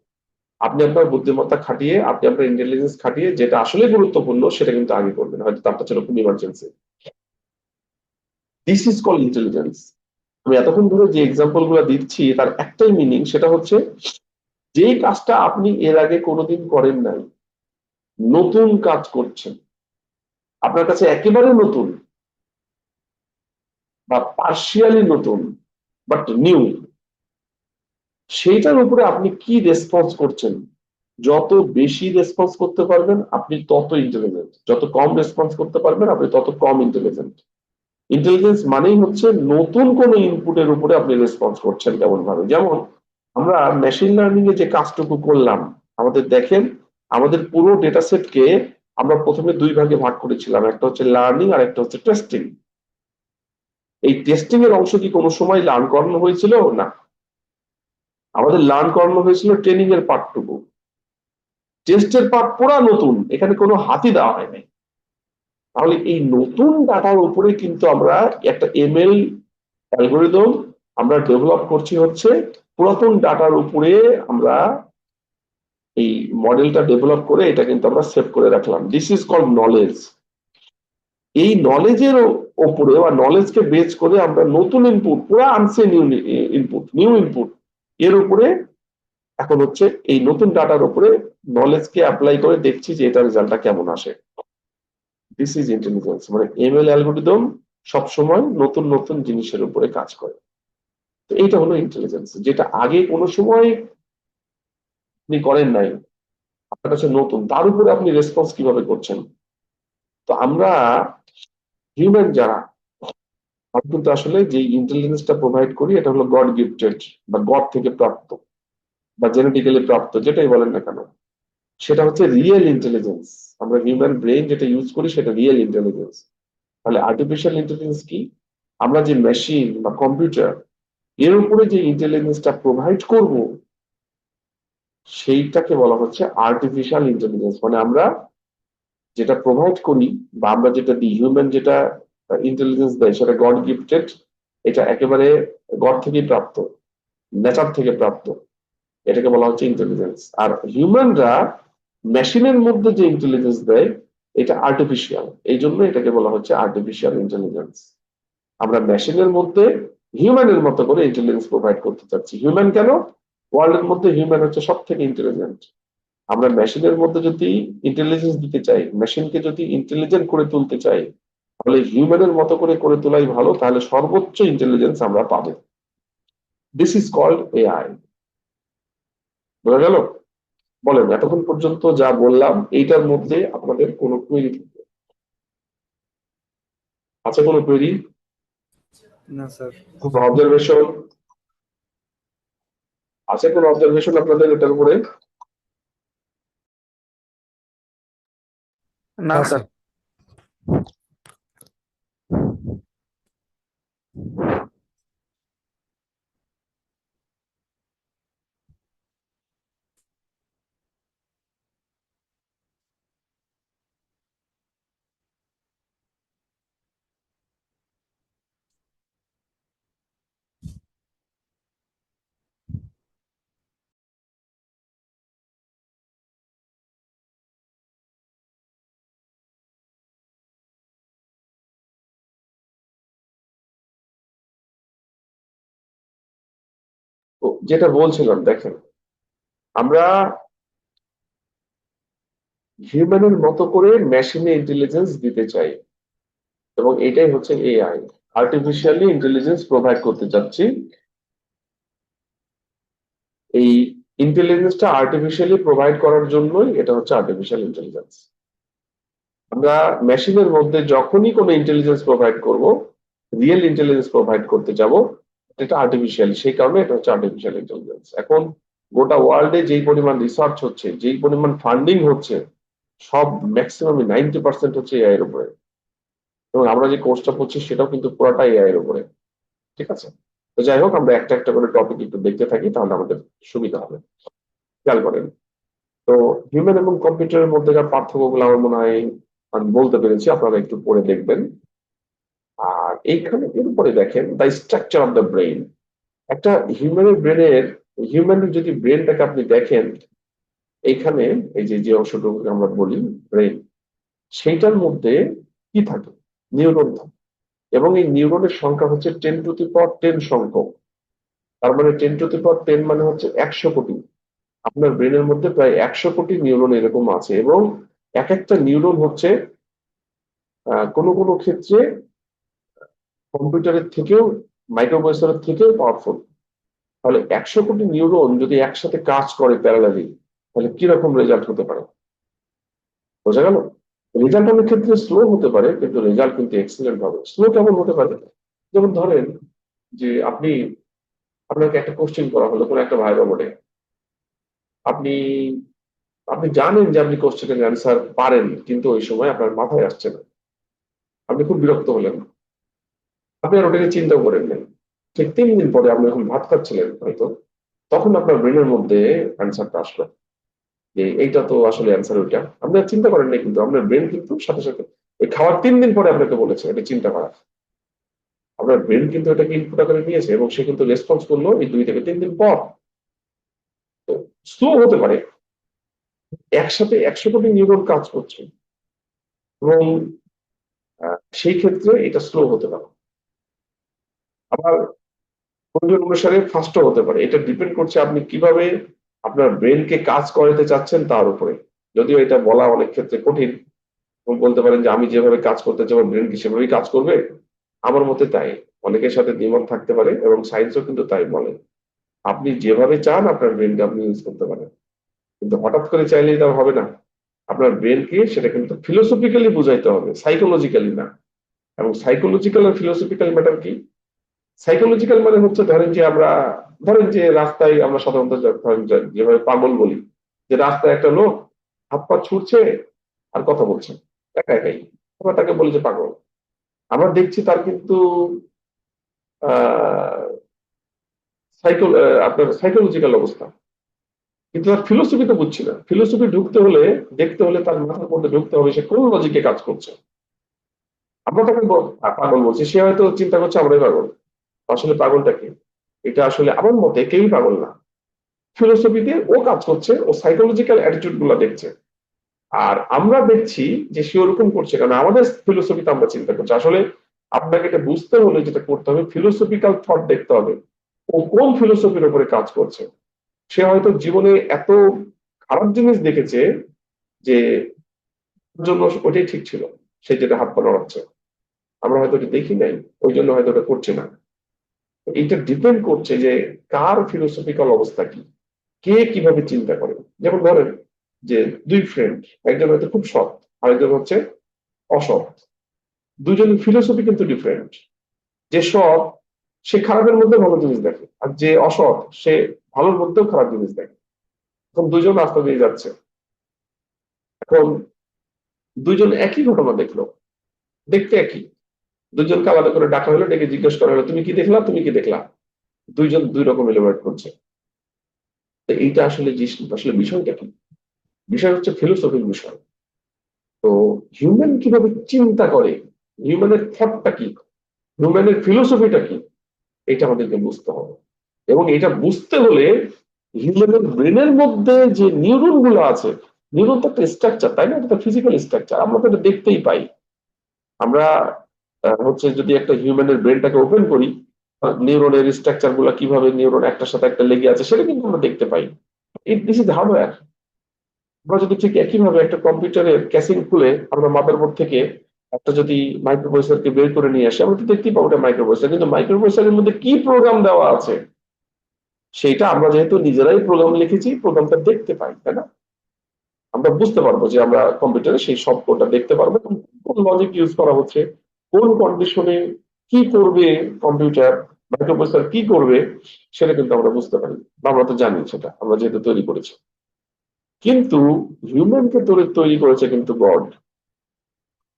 আপনি আপনার বুদ্ধিমত্তা খাটিয়ে, আপনি আপনার ইন্টেলিজেন্স খাটিয়ে যেটা আসলে গুরুত্বপূর্ণ সেটা কিন্তু আগে করবেন, হয়তো তার কাছে খুব emergency. This is call intelligence. আমি এতক্ষণ ধরে যে এক্সাম্পল গুলো দিচ্ছি তার একটাই মিনিং, সেটা হচ্ছে যেই কাজটা আপনি এর আগে কোনোদিন করেন নাই, নতুন কাজ করছেন, আপনার কাছে একেবারে নতুন বা পার্শিয়ালি নতুন বাট নিউ, সেইটার উপরে আপনি কি রেসপন্স করছেন। যত বেশি রেসপন্স করতে পারবেন আপনি তত ইন্টেলিজেন্ট, যত কম রেসপন্স করতে পারবেন আপনি তত কম ইন্টেলিজেন্ট। ইন্টেলিজেন্স মানেই হচ্ছে নতুন কোনো ইনপুটের উপরে আপনি রেসপন্স করছেন কেমন ভাবে। যেমন আমরা মেশিন লার্নিং এ যে কাজটুকু করলাম, আমাদের দেখেন আমাদের পুরো ডেটা সেটকে আমরা প্রথমে 2 ভাগে ভাগ করেছিলাম, একটা হচ্ছে লার্নিং আর একটা হচ্ছে টেস্টিং। এই টেস্টিং এর অংশ কি কোনো সময় লার্ন করানো হয়েছিল? না, আমাদের লার্ন করানো হয়েছিল ট্রেনিং এর পার্টটুকু। টেস্টের পার্ট পুরা নতুন, এখানে কোনো হাতই দেওয়া হয়নি। তাহলে এই নতুন ডাটার উপরে কিন্তু আমরা একটা এমএল অ্যালগোরিদম আমরা ডেভেলপ করছি, হচ্ছে পুরাতন ডাটার উপরে আমরা এই মডেলটা ডেভেলপ করে এটা কিন্তু আমরা সেভ করে রাখলাম। This is called knowledge. এই নলেজের ওপরে বা নলেজকে বেস করে আমরা নতুন ইনপুট, পুরো আনসেন ইনপুট, নিউ ইনপুট, এর উপরে এখন হচ্ছে এই নতুন ডাটার উপরে নলেজকে অ্যাপ্লাই করে দেখছি যে এটা রেজাল্টটা কেমন আসে। This is intelligence. মানে এমএল অ্যালগোরিদম সবসময় নতুন নতুন জিনিসের উপরে কাজ করে। তো এইটা হলো ইন্টেলিজেন্স, যেটা আগে কোনো সময় আপনি করেন নাই, আপনার কাছে নতুন, তার উপরে আপনি রেসপন্স কিভাবে করছেন। তো আমরা হিউম্যান যারা, আমরা কিন্তু আসলে যে ইন্টেলিজেন্সটা প্রোভাইড করি এটা হলো গড গিফটেড বা গড থেকে প্রাপ্ত বা জেনেটিক্যালি প্রাপ্ত, যেটাই বলেন না কেন, সেটা হচ্ছে রিয়েল ইন্টেলিজেন্স। আমরা হিউম্যান ব্রেন যেটা ইউজ করি সেটা রিয়েল ইন্টেলিজেন্স। তাহলে আর্টিফিশিয়াল ইন্টেলিজেন্স কি? আমরা যে মেশিন বা কম্পিউটার, এর উপরে যে ইন্টেলিজেন্সটা প্রোভাইড করব সেইটাকে বলা হচ্ছে আর্টিফিশিয়াল ইন্টেলিজেন্স। মানে আমরা যেটা প্রোভাইড করি বা আমরা যেটা দিই, হিউম্যান যেটা ইন্টেলিজেন্স দেয় সেটা গড গিফটেড, এটা একেবারে গড থেকেই প্রাপ্ত, নেচার থেকে প্রাপ্ত, এটাকে বলা হচ্ছে ইন্টেলিজেন্স। আর হিউম্যানরা মেশিনের মধ্যে যে ইন্টেলিজেন্স দেয় এটা আর্টিফিশিয়াল, এই জন্য এটাকে বলা হচ্ছে আর্টিফিশিয়াল ইন্টেলিজেন্স। আমরা মেশিনের মধ্যে হিউম্যানের মতো করে ইন্টেলিজেন্স প্রোভাইড করতে চাচ্ছি। হিউম্যান কেন? ওয়ার্ল্ডের মধ্যে হিউম্যান হচ্ছে সব থেকে ইন্টেলিজেন্ট। আমরা মেশিনের মধ্যে যদি ইন্টেলিজেন্স দিতে চাই, মেশিনকে যদি ইন্টেলিজেন্ট করে তুলতে চাই, তাহলে হিউম্যানের মতো করে করে তোলাই ভালো, তাহলে সর্বোচ্চ ইন্টেলিজেন্স আমরা পাবো। This is called AI. বোঝা গেল? বলেন এতক্ষণ পর্যন্ত যা বললাম এইটার মধ্যে আপনাদের কোনো কোয়েরি আছে? কোনো কোয়েরি, না স্যার। কোনো অবজারভেশন আছে? কোনো অবজারভেশন আপনাদের এটার উপরে? না আছে। স্যার। তো যেটা বলছিলাম, দেখেন আমরা হিউম্যানের মতো করে মেশিনে ইন্টেলিজেন্স দিতে চাই, এবং এটাই হচ্ছে এআই, আর্টিফিশিয়ালি ইন্টেলিজেন্স প্রোভাইড করতে চাচ্ছি। এই ইন্টেলিজেন্সটা আর্টিফিশিয়ালি প্রোভাইড করার জন্যই এটা হচ্ছে আর্টিফিশিয়াল ইন্টেলিজেন্স। আমরা মেশিনের মধ্যে যখনই কোনো ইন্টেলিজেন্স প্রোভাইড করব, রিয়েল ইন্টেলিজেন্স প্রোভাইড করতে যাব, এটা আর্টিফিশিয়াল, সেই কারণে এটা হচ্ছে আর্টিফিশিয়াল ইন্টেলিজেন্স। এখন গোটা ওয়ার্ল্ডে যেই পরিমাণ রিসার্চ হচ্ছে, যেই পরিমাণ ফান্ডিং হচ্ছে, সব ম্যাক্সিমাম 90% হচ্ছে এআই এর উপরে, এবং আমরা যে কোর্সটা করছি সেটাও কিন্তু পুরোটাই এআই এর উপরে। ঠিক আছে, তো যাই হোক, আমরা একটা একটা করে টপিক একটু দেখতে থাকি, তাহলে আমাদের সুবিধা হবে। খেয়াল করেন, তো হিউম্যান এবং কম্পিউটারের মধ্যেকার পার্থক্যগুলো আমার মনে হয় আমি বলতে পেরেছি, আপনারা একটু পড়ে দেখবেন। আর এইখানে এরপরে দেখেন the structure of the brain. একটা হিউম্যানের যদি ব্রেনটাকে আপনি দেখেন, এইখানে এই যে যে অংশটুকু আমরা বলি ব্রেন, সেইটার মধ্যে কি থাকে? নিউরন থাকে, এবং এই নিউরনের সংখ্যা হচ্ছে 10⁻10 সংখ্যক। তার মানে 10⁻10 মানে হচ্ছে 100 কোটি। আপনার ব্রেনের মধ্যে প্রায় 100 কোটি নিউরন এরকম আছে, এবং এক একটা নিউরন হচ্ছে কোনো কোনো ক্ষেত্রে কম্পিউটারের থেকেও, মাইক্রোপ্রসেসরের থেকেও পাওয়ারফুল। তাহলে 100 কোটি নিউরন যদি একসাথে কাজ করে প্যারালালি, তাহলে কিরকম রেজাল্ট হতে পারে? বোঝা গেল? রেজাল্ট অনেক ক্ষেত্রে স্লো হতে পারে, কিন্তু রেজাল্ট কিন্তু এক্সিলেন্ট হবে। স্লো কেমন হতে পারে? যেমন ধরেন যে আপনাকে একটা কোশ্চেন করা হলো কোনো একটা ভাইবা বোর্ডে, আপনি আপনি জানেন যে আপনি কোশ্চেনের অ্যান্সার পারেন, কিন্তু ওই সময় আপনার মাথায় আসছে না, আপনি খুব বিরক্ত হলেন, আপনি আর ওটাকে চিন্তা করেন নাই। ঠিক 3 দিন পরে আপনি যখন ভাত খাচ্ছিলেন হয়তো, তখন আপনার ব্রেনের মধ্যে অ্যান্সারটা আসলো যে এইটা তো আসলে অ্যান্সার ওইটা। আপনি আর চিন্তা করেন নাই, কিন্তু আপনার ব্রেন কিন্তু সাথে সাথে ওই খাওয়ার 3 দিন পরে আপনাকে বলেছে এটা চিন্তা করা। আপনার ব্রেন কিন্তু এটাকে ইনপুট আকারে নিয়েছে, এবং সে কিন্তু রেসপন্স করলো এই 2 থেকে 3 দিন পর। তো স্লো হতে পারে, একসাথে 100 কোটি নিউরন কাজ করছে, এবং সেই ক্ষেত্রে এটা স্লো হতে পারে। আবার প্রয়োজন অনুসারে ফাস্টও হতে পারে। এটা ডিপেন্ড করছে আপনি কিভাবে আপনার ব্রেনকে কাজ করাতে চাচ্ছেন তার উপরে। যদিও এটা বলা অনেক ক্ষেত্রে কঠিন, এবং বলতে পারেন যে আমি যেভাবে কাজ করতে চাই আমার ব্রেন কি সেভাবেই কাজ করবে। আমার মতে তাই, অনেকের সাথে দ্বিমত থাকতে পারে, এবং সায়েন্সও কিন্তু তাই বলে। আপনি যেভাবে চান আপনার ব্রেনকে আপনি ইউজ করতে পারেন, কিন্তু হঠাৎ করে চাইলেই তা হবে না। আপনার ব্রেনকে সেটা কিন্তু ফিলোসফিক্যালি বুঝাইতে হবে, সাইকোলজিক্যালি না। এবং সাইকোলজিক্যাল আর ফিলোসফিক্যাল ম্যাটার কি? সাইকোলজিক্যাল মানে হচ্ছে ধরেন যে রাস্তায় আমরা সাধারণত ধরেন যেভাবে পাগল বলি, যে রাস্তায় একটা লোক হাত পা ছুটছে আর কথা বলছে একা একাই, আমরা তাকে বলি যে পাগল। আমরা দেখছি তার কিন্তু আহ আপনার সাইকোলজিক্যাল অবস্থা, কিন্তু তার ফিলোসফি তো বুঝছি না। ফিলোসফি ঢুকতে হলে, দেখতে হলে তার মাথার মধ্যে ঢুকতে হবে সে কোন লজিকে কাজ করছে। আমরা তাকে পাগল বলছি, সে হয়তো চিন্তা করছে আমরাই পাগল। আসলে পাগলটা কি? এটা আসলে আমার মতে কেউই পাগল না। ফিলোসফি দিয়ে ও কাজ করছে, ও সাইকোলজিক্যাল অ্যাটিটিউড গুলা দেখছে, আর আমরা দেখছি যে সে ওরকম করছে, কারণ আমাদের ফিলোসফিতে আমরা চিন্তা করছি। আসলে আপনাকে এটা বুঝতে হলে যেটা করতে হবে, ফিলোসফিক্যাল থট দেখতে হবে ও কোন ফিলোসফির উপরে কাজ করছে। সে হয়তো জীবনে এত খারাপ জিনিস দেখেছে যে ওর জন্য ওটাই ঠিক ছিল, সে যেটা হাত পা নড়াচ্ছে। আমরা হয়তো এটা দেখি নাই, ওই জন্য হয়তো ওটা করছে না। এটা ডিপেন্ড করছে যে কার ফিলোসফিক্যাল অবস্থা কি, কে কিভাবে চিন্তা করে। যেমন ধরেন যে দুই ফ্রেন্ড, একজন হয়তো খুব সৎ, আরেকজন হচ্ছে অসৎ। দুজনের ফিলোসফি কিন্তু ডিফারেন্ট। যে সৎ সে খারাপের মধ্যে ভালো জিনিস দেখে, আর যে অসৎ সে ভালোর মধ্যেও খারাপ জিনিস দেখে। এখন দুজন রাস্তা দিয়ে যাচ্ছে, এখন দুইজন একই ঘটনা দেখলো, দেখতে একই, দুজনকে আলাদা করে ডাকা হলো, ডেকে জিজ্ঞেস করা হলো তুমি কি দেখলা, তুমি কি দেখলা। দুইজন দুই রকম এলিভেট করছে। তো এইটা আসলে আসলে বিষয়টা কি? বিষয় হচ্ছে ফিলোসফির বিষয়। তো হিউম্যান কিভাবে চিন্তা করে, হিউম্যানের থটটা কি, হিউম্যানের ফিলোসফিটা কি, এটা আমাদেরকে বুঝতে হবে। এবং এটা বুঝতে হলে হিউম্যানের ব্রেনের মধ্যে যে নিউরন গুলো আছে, নিউরন তো একটা স্ট্রাকচার, তাই না? এটা ফিজিক্যাল স্ট্রাকচার, আমরা তো এটা দেখতেই পাই। আমরা হচ্ছে যদি একটা হিউম্যানের ব্রেনটাকে ওপেন করি, নিউরনের স্ট্রাকচার গুলা কিভাবে নিউরন একটার সাথে একটা লেগে আছে সেটা কিন্তু আমরা দেখতে পাই। This is hardware. আমরা যদি ঠিক একইভাবে একটা কম্পিউটারের ক্যাসিং খুলে আমরা মাদারবোর্ড থেকে একটা যদি মাইক্রোপ্রসেসরকে বের করে নিয়ে আসি, আমরা তো দেখতেই পাবো এটা মাইক্রোপ্রসেসর, কিন্তু মাইক্রোপ্রসেসরের মধ্যে কি প্রোগ্রাম দেওয়া আছে সেটা আমরা যেহেতু নিজেরাই প্রোগ্রাম লিখেছি, প্রোগ্রামটা দেখতে পাই, তাই না? আমরা বুঝতে পারবো যে আমরা কম্পিউটারে সেই সব কোডটা দেখতে পারবো, এবং কোন লজিক ইউজ করা হচ্ছে, কোন কন্ডিশনে কি করবে কম্পিউটার, মাইক্রোপ্রসেসর কি করবে, সেটা কিন্তু আমরা বুঝতে পারি। বা আমরা তো জানি সেটা, আমরা যেহেতু তৈরি করেছি। কিন্তু হিউম্যানকে তৈরি করেছে কিন্তু গড।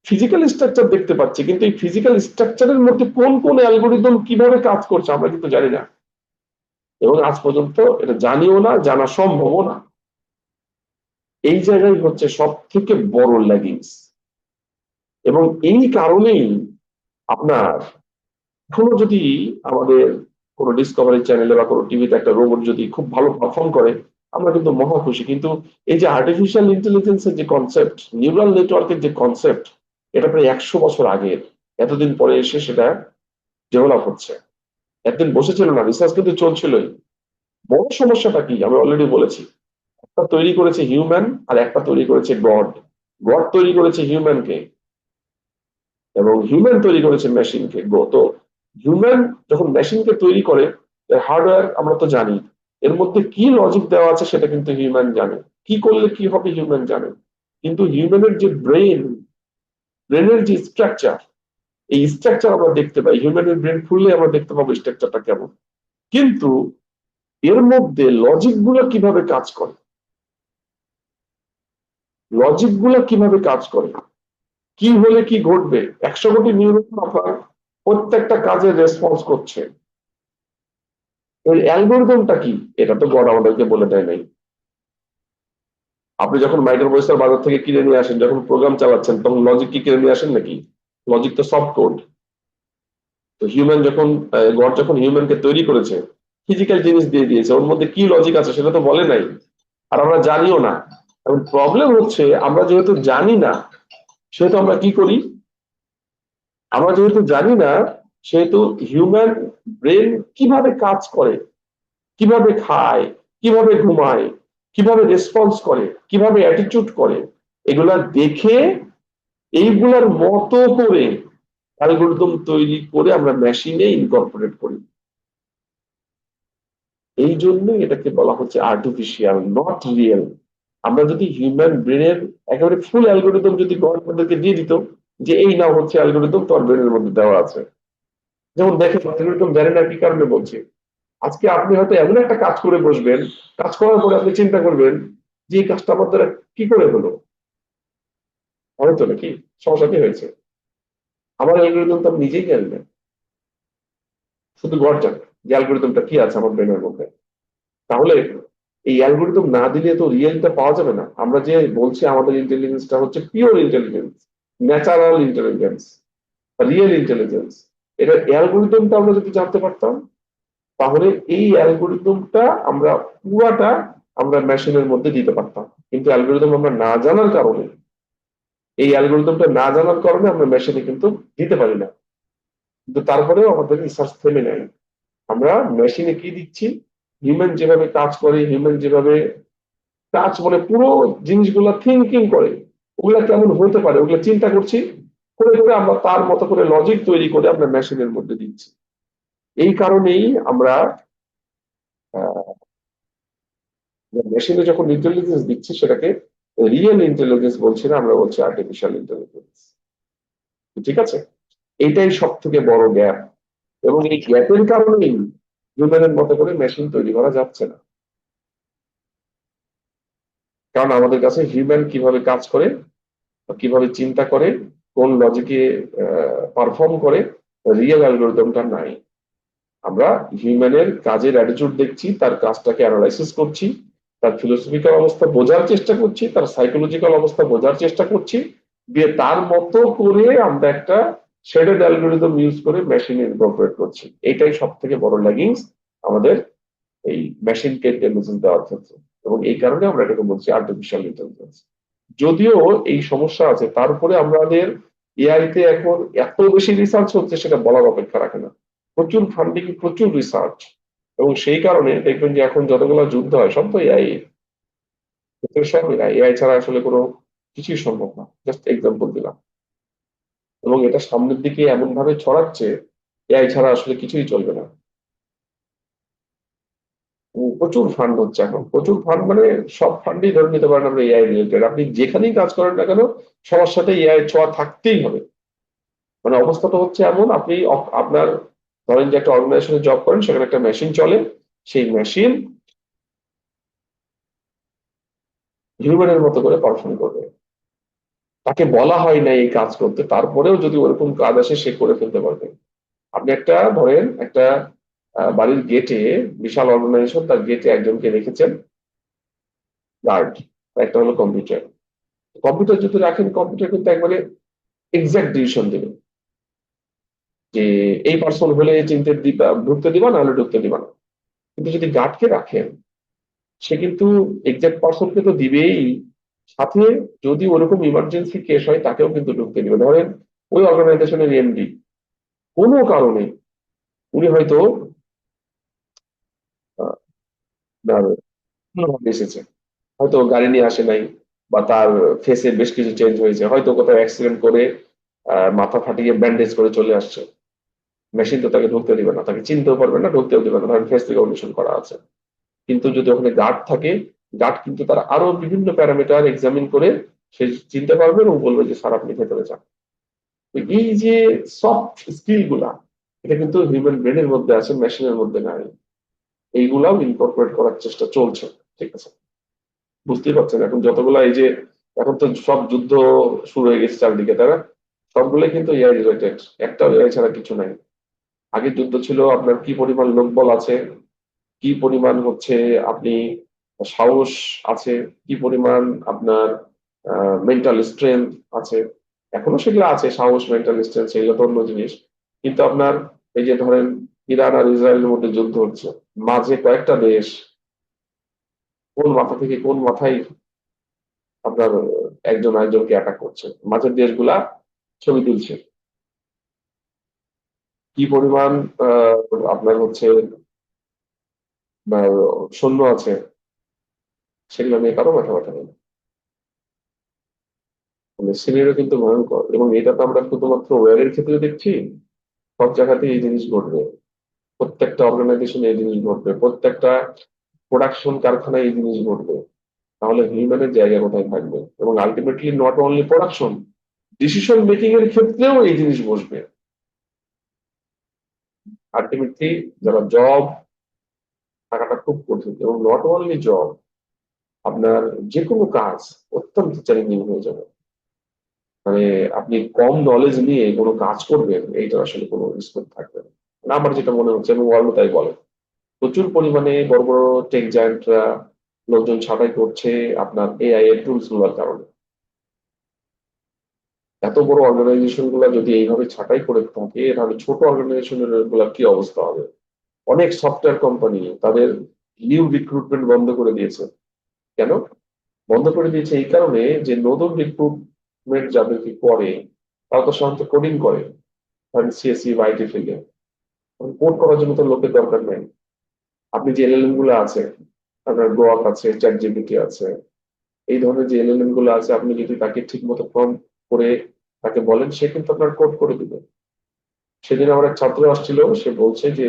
ফিজিক্যাল স্ট্রাকচার দেখতে পাচ্ছি, কিন্তু এই ফিজিক্যাল স্ট্রাকচারের মধ্যে কোন কোন অ্যালগোরিদম কিভাবে কাজ করছে আমরা কিন্তু জানি না, এবং আজ পর্যন্ত এটা জানিও না, জানা সম্ভবও না। এই জায়গায় হচ্ছে সব থেকে বড় ল্যাগিংস। এবং এই কারণেই আপনার এখনো যদি আমাদের কোনো ডিসকভারি চ্যানেলে বা কোনো টিভিতে একটা রোবট যদি খুব ভালো পারফর্ম করে, আমরা কিন্তু মহা খুশি। কিন্তু এই যে আর্টিফিশিয়াল ইন্টেলিজেন্সের যে কনসেপ্ট, নিউরাল নেটওয়ার্কের যে কনসেপ্ট, এটা প্রায় 100 বছর আগের। এতদিন পরে এসে সেটা ডেভেলপ হচ্ছে। একদিন বসেছিল না, রিসার্চ কিন্তু চলছিলই। বড় সমস্যাটা কি আমি অলরেডি বলেছি। একটা তৈরি করেছে হিউম্যান, আর একটা তৈরি করেছে গড। গড তৈরি করেছে হিউম্যানকে, এবং হিউম্যান তৈরি করেছে মেশিনকে। তো হিউম্যান যখন মেশিনকে তৈরি করে, হার্ডওয়্যার আমরা তো জানি, এর মধ্যে কি লজিক দেওয়া আছে সেটা কিন্তু হিউম্যান জানে, কি করলে কি হবে হিউম্যান জানে। কিন্তু হিউম্যানের যে ব্রেনের যে স্ট্রাকচার, এই স্ট্রাকচার আমরা দেখতে পাই। হিউম্যানের ব্রেন খুললে আমরা দেখতে পাবো স্ট্রাকচারটা কেমন, কিন্তু এর মধ্যে লজিক গুলো কিভাবে কাজ করে, লজিক গুলো কিভাবে কাজ করে, কি হলে কি ঘটবে, 100 কোটি নিউরন আপনার প্রত্যেকটা কাজে রেসপন্স করছে, এর অ্যালগোরিদমটা কি, এটা তো গড আমাদেরকে বলে দেয় নাই। আপনি যখন মাইক্রোপ্রসেসর বাজার থেকে কিনে নিয়ে আসেন, যখন প্রোগ্রাম চালাচ্ছেন, তখন লজিক কি কিনে নিয়ে আসেন নাকি? লজিক তো সফট কোড। তো হিউম্যান যখন গড যখন হিউম্যানকে তৈরি করেছে, ফিজিক্যাল জিনিস দিয়ে দিয়েছে, ওর মধ্যে কি লজিক আছে সেটা তো বলে নাই, আর আমরা জানিও না। এবং প্রবলেম হচ্ছে আমরা যেহেতু জানি না, সেহেতু আমরা কি করি, আমরা যেহেতু জানি না, সেহেতু হিউম্যান ব্রেন কিভাবে কাজ করে, কিভাবে খায়, কিভাবে ঘুমায়, কিভাবে রেসপন্স করে, কিভাবে অ্যাটিটিউড করে, এগুলা দেখে এইগুলার মতো করে অ্যালগরিদম তৈরি করে আমরা মেশিনে ইনকর্পোরেট করি। এই জন্যই এটাকে বলা হচ্ছে আর্টিফিশিয়াল, নট রিয়েল। আমরা যদি হিউম্যান ব্রেনের একেবারে ফুল অ্যালগরিদম যদি গভর্নমেন্টকে দিয়ে দিত, যে এই নাও হচ্ছে অ্যালগরিদম তোমার ব্রেনের মধ্যে দেওয়া আছে, যেমন দেখেন অ্যালগরিদম জানেন না কি কারণে বলছি। আজকে আপনি হয়তো এমন একটা কাজ করে বসবেন, কাজ করার পরে আপনি চিন্তা করবেন যে এই কাজটা আমার দ্বারা কি করে হলো, হয়তো নাকি সমস্যা কি হয়েছে, আমার অ্যালগরিদম তো আমি নিজেই জানি না, শুধু গড জানে যে অ্যালগরিদমটা কি আছে আমার ব্রেনের মধ্যে। তাহলে এই অ্যালগরিদম না দিলে তো রিয়েলটা পাওয়া যাবে না। আমরা যে বলছি আমাদের ইন্টেলিজেন্সটা হচ্ছে pure intelligence, natural intelligence, real intelligence, এটা অ্যালগরিদমটা আমরা যদি জানতে পারতাম, তাহলে এই অ্যালগরিদমটা আমরা পুরাটা আমরা মেশিনের মধ্যে দিতে পারতাম। কিন্তু অ্যালগরিদম আমরা না জানার কারণে, এই অ্যালগরিদমটা না জানার কারণে আমরা মেশিনে কিন্তু দিতে পারি না। কিন্তু তারপরেও আমাদের রিসার্চ থেমে নেয়। আমরা মেশিনে কি দিচ্ছি, হিউম্যান যেভাবে কাজ করে, হিউম্যান যেভাবে কাজ মানে পুরো জিনিসগুলা থিঙ্কিং করে, ওগুলা কেমন হতে পারে ওগুলা চিন্তা করছি, করে করে আমরা তার মতো করে লজিক তৈরি করে আমরা মেশিনের মধ্যে দিচ্ছি। এই কারণেই আমরা মেশিনে যখন ইন্টেলিজেন্স দিচ্ছি, সেটাকে রিয়েল ইন্টেলিজেন্স বলছি না, আমরা বলছি আর্টিফিশিয়াল ইন্টেলিজেন্স। ঠিক আছে, এইটাই সব থেকে বড় গ্যাপ। এবং এই গ্যাপের কারণেই হিউম্যানের মতো করে মেশিন তৈরি করা যাচ্ছে না। কারণ আমাদের কাছে হিউম্যান কিভাবে কাজ করে, কিভাবে চিন্তা করে, কোন লজিকে পারফর্ম করে, রিয়েল অ্যালগরিদমটা নাই। আমরা হিউম্যানের কাজের অ্যাটিটিউড দেখছি, তার কাজটাকে অ্যানালাইসিস করছি, তার ফিলোসফিক্যাল অবস্থা বোঝার চেষ্টা করছি, তার সাইকোলজিক্যাল অবস্থা বোঝার চেষ্টা করছি, দিয়ে তার মতো করে আমরা একটা শেডেড অ্যালগরিদম ইউজ করে মেশিনে ইনকর্পোরেট করছি। এটাই সব থেকে বড় ল্যাগিংস আমাদের এই মেশিনকে ইন্টেলিজেন্স দেওয়ার ক্ষেত্রে। এবং এই কারণে আমরা এটাকে বলছি আর্টিফিশিয়াল ইন্টেলিজেন্স। যদিও এই সমস্যা আছে, তারপরে আমাদের এআই তে এখন এত বেশি রিসার্চ হচ্ছে সেটা বলার অপেক্ষা রাখে না। প্রচুর ফান্ডিং, প্রচুর রিসার্চ, এবং সেই কারণে দেখবেন যে এখন যতগুলো যুদ্ধ হয় সব তো এআই। এগুলো সব এআই ছাড়া আসলে কোনো কিছুই সম্ভব না, জাস্ট এক্সাম্পল দিলাম। এবং এটা সামনের দিকে এমন ভাবে ছড়াচ্ছে, এআই ছাড়া আসলে কিছুই চলবে না। প্রচুর ফান্ড হচ্ছে এখন, প্রচুর ফান্ড, মানে সব ফান্ডই ধরে নিতে পারেন আমরা এআই রিলেটেড। আপনি যেখানেই কাজ করেন না কেন, সবার সাথে এআই ছোঁয়া থাকতেই হবে। মানে অবস্থাটা হচ্ছে এমন, আপনি আপনার ধরেন যে একটা অর্গানাইজেশনে জব করেন, সেখানে একটা মেশিন চলে, সেই মেশিন হিউম্যানের মতো করে পারফর্ম করবে। তাকে বলা হয় না এই কাজ করতে, তারপরেও যদি ওরকম কাজ আসে সে করে ফেলতে পারবে। আপনি একটা ধরেন একটা বাড়ির গেটে, বিশাল অর্গানাইজেশন, তার গেটে একজনকে রেখেছেন গার্ড, একটা হলো কম্পিউটার। কম্পিউটার যদি রাখেন, কম্পিউটার কিন্তু একবারে এক্সাক্ট ডিসিশন দেবে যে এই পার্সন হলে চিনতে দিবা, ঢুকতে দিবা, নাহলে ঢুকতে দিবা না। কিন্তু যদি গার্ডকে রাখেন, সে কিন্তু এক্সাক্ট পার্সনকে তো দিবেই, সাথে যদি ওরকম ইমার্জেন্সি কেস হয় তাকেও কিন্তু ঢুকতে দিবে। ধরেন ওই অর্গানাইজেশনের এমডি কোনো কারণে উনি হয়তো এসেছে, হয়তো গাড়ি নিয়ে আসে নাই, বা তার ফেসে বেশ কিছু চেঞ্জ হয়েছে, হয়তো কোথাও অ্যাক্সিডেন্ট করে মাথা ফাটিয়ে ব্যান্ডেজ করে চলে আসছে। মেশিন তো তাকে ঢুকতে দিবে না, তাকে চিনতেও পারবে না, ঢুকতেও দিবে না, ধরেন ফেস রিকগনিশন করা আছে। কিন্তু যদি ওখানে গার্ড থাকে, গার্ড কিন্তু তার আরো বিভিন্ন প্যারামিটার এক্সামিন করে সে চিনতে পারবে এবং বলবে যে স্যার আপনি ভেতরে যান। তো এই যে সফট স্কিল গুলা, এটা কিন্তু হিউম্যান ব্রেনের মধ্যে আছে, মেশিনের মধ্যে নাই। এইগুলাও ইনকর্পোরেট করার চেষ্টা চলছে। ঠিক আছে, বুঝতেই পারছেন এখন যতগুলা এই যে, এখন তো সব যুদ্ধ শুরু হয়ে গেছে চারদিকে, তারা সবগুলোই কিন্তু এআই রিলেটেড, একটাও এআই ছাড়া কিছু নাই। আগের যুদ্ধ ছিল আপনার কি পরিমাণ লোকবল আছে, কি পরিমাণ হচ্ছে আপনি সাহস আছে, কি পরিমাণ আপনার মেন্টাল স্ট্রেংথ আছে। এখনো সেগুলো আছে, সাহস, মেন্টাল স্ট্রেংথ, সেগুলো তো অন্য জিনিস। কিন্তু আপনার এই যে ধরেন ইরান আর ইসরায়েলের মধ্যে যুদ্ধ হচ্ছে, মাঝে কয়েকটা দেশ কোন মাথা থেকে কোন মাথায় আপনার একজন আরেকজনকে অ্যাটাক করছে, মাঝের দেশগুলা ছবি তুলছে। কি পরিমাণ আপনার হচ্ছে সৈন্য আছে, সেগুলো নিয়ে কারো মাথা ব্যথা নেই। সিনারিও কিন্তু ভয়ঙ্কর, এবং এটা তো আমরা শুধুমাত্র ওয়ারের ক্ষেত্রে দেখছি, সব জায়গাতেই এই জিনিস ঘটবে। প্রত্যেকটা অর্গানাইজেশনে এই জিনিস ঘটবে, প্রত্যেকটা প্রোডাকশন কারখানায় এই জিনিস ঘটবে। তাহলে হিউম্যানের জায়গা কোথায় থাকবে? এবং ultimately not only production, decision making এর ক্ষেত্রেও এই জিনিস বসবে। আলটিমেটলি যারা জব থাকাটা খুব কঠিন, এবং নট অনলি জব, আপনার যে কোনো কাজ অত্যন্ত চ্যালেঞ্জিং হয়ে যাবে। মানে আপনি কম নলেজ নিয়ে কোনো কাজ করবেন, এইটার আসলে কোনো স্কোপ থাকবে না। না, আমার যেটা মনে হচ্ছে, এবং ওয়ার্ল্ড তাই বলে, প্রচুর পরিমাণে বড় বড় টেক জায়ান্টরা লোকজন ছাঁটাই করছে আপনার এআই এর টুলস গুলোর কারণে। এত বড় অর্গানাইজেশন গুলা যদি এইভাবে ছাঁটাই করে থাকে, তাহলে ছোট অর্গানাইজেশনের গুলা কি অবস্থা হবে? অনেক সফটওয়্যার কোম্পানি তাদের নিউ রিক্রুটমেন্ট বন্ধ করে দিয়েছে। কেন বন্ধ করে দিয়েছে? এই কারণে যে নতুন রিক্রুটমেন্ট যাদেরকে করে, তারা তো সাধারণত কোডিং করে, ধরেন সিএসসি বা আইটি ফিল্ডে। কোড করার জন্য তো লোকের দরকার নেই। আপনি যে এলএলএম গুলো আছে, আপনার গ্রক আছে, চ্যাট জিপিটি আছে, এই ধরনের যে এলএলএম গুলো আছে, আপনি যদি তাকে ঠিক মতো প্রম্পট করে তাকে বলেন, সে কিন্তু আপনার কোড করে দিবে। সেদিন আমার এক ছাত্র আসছিল, সে বলছে যে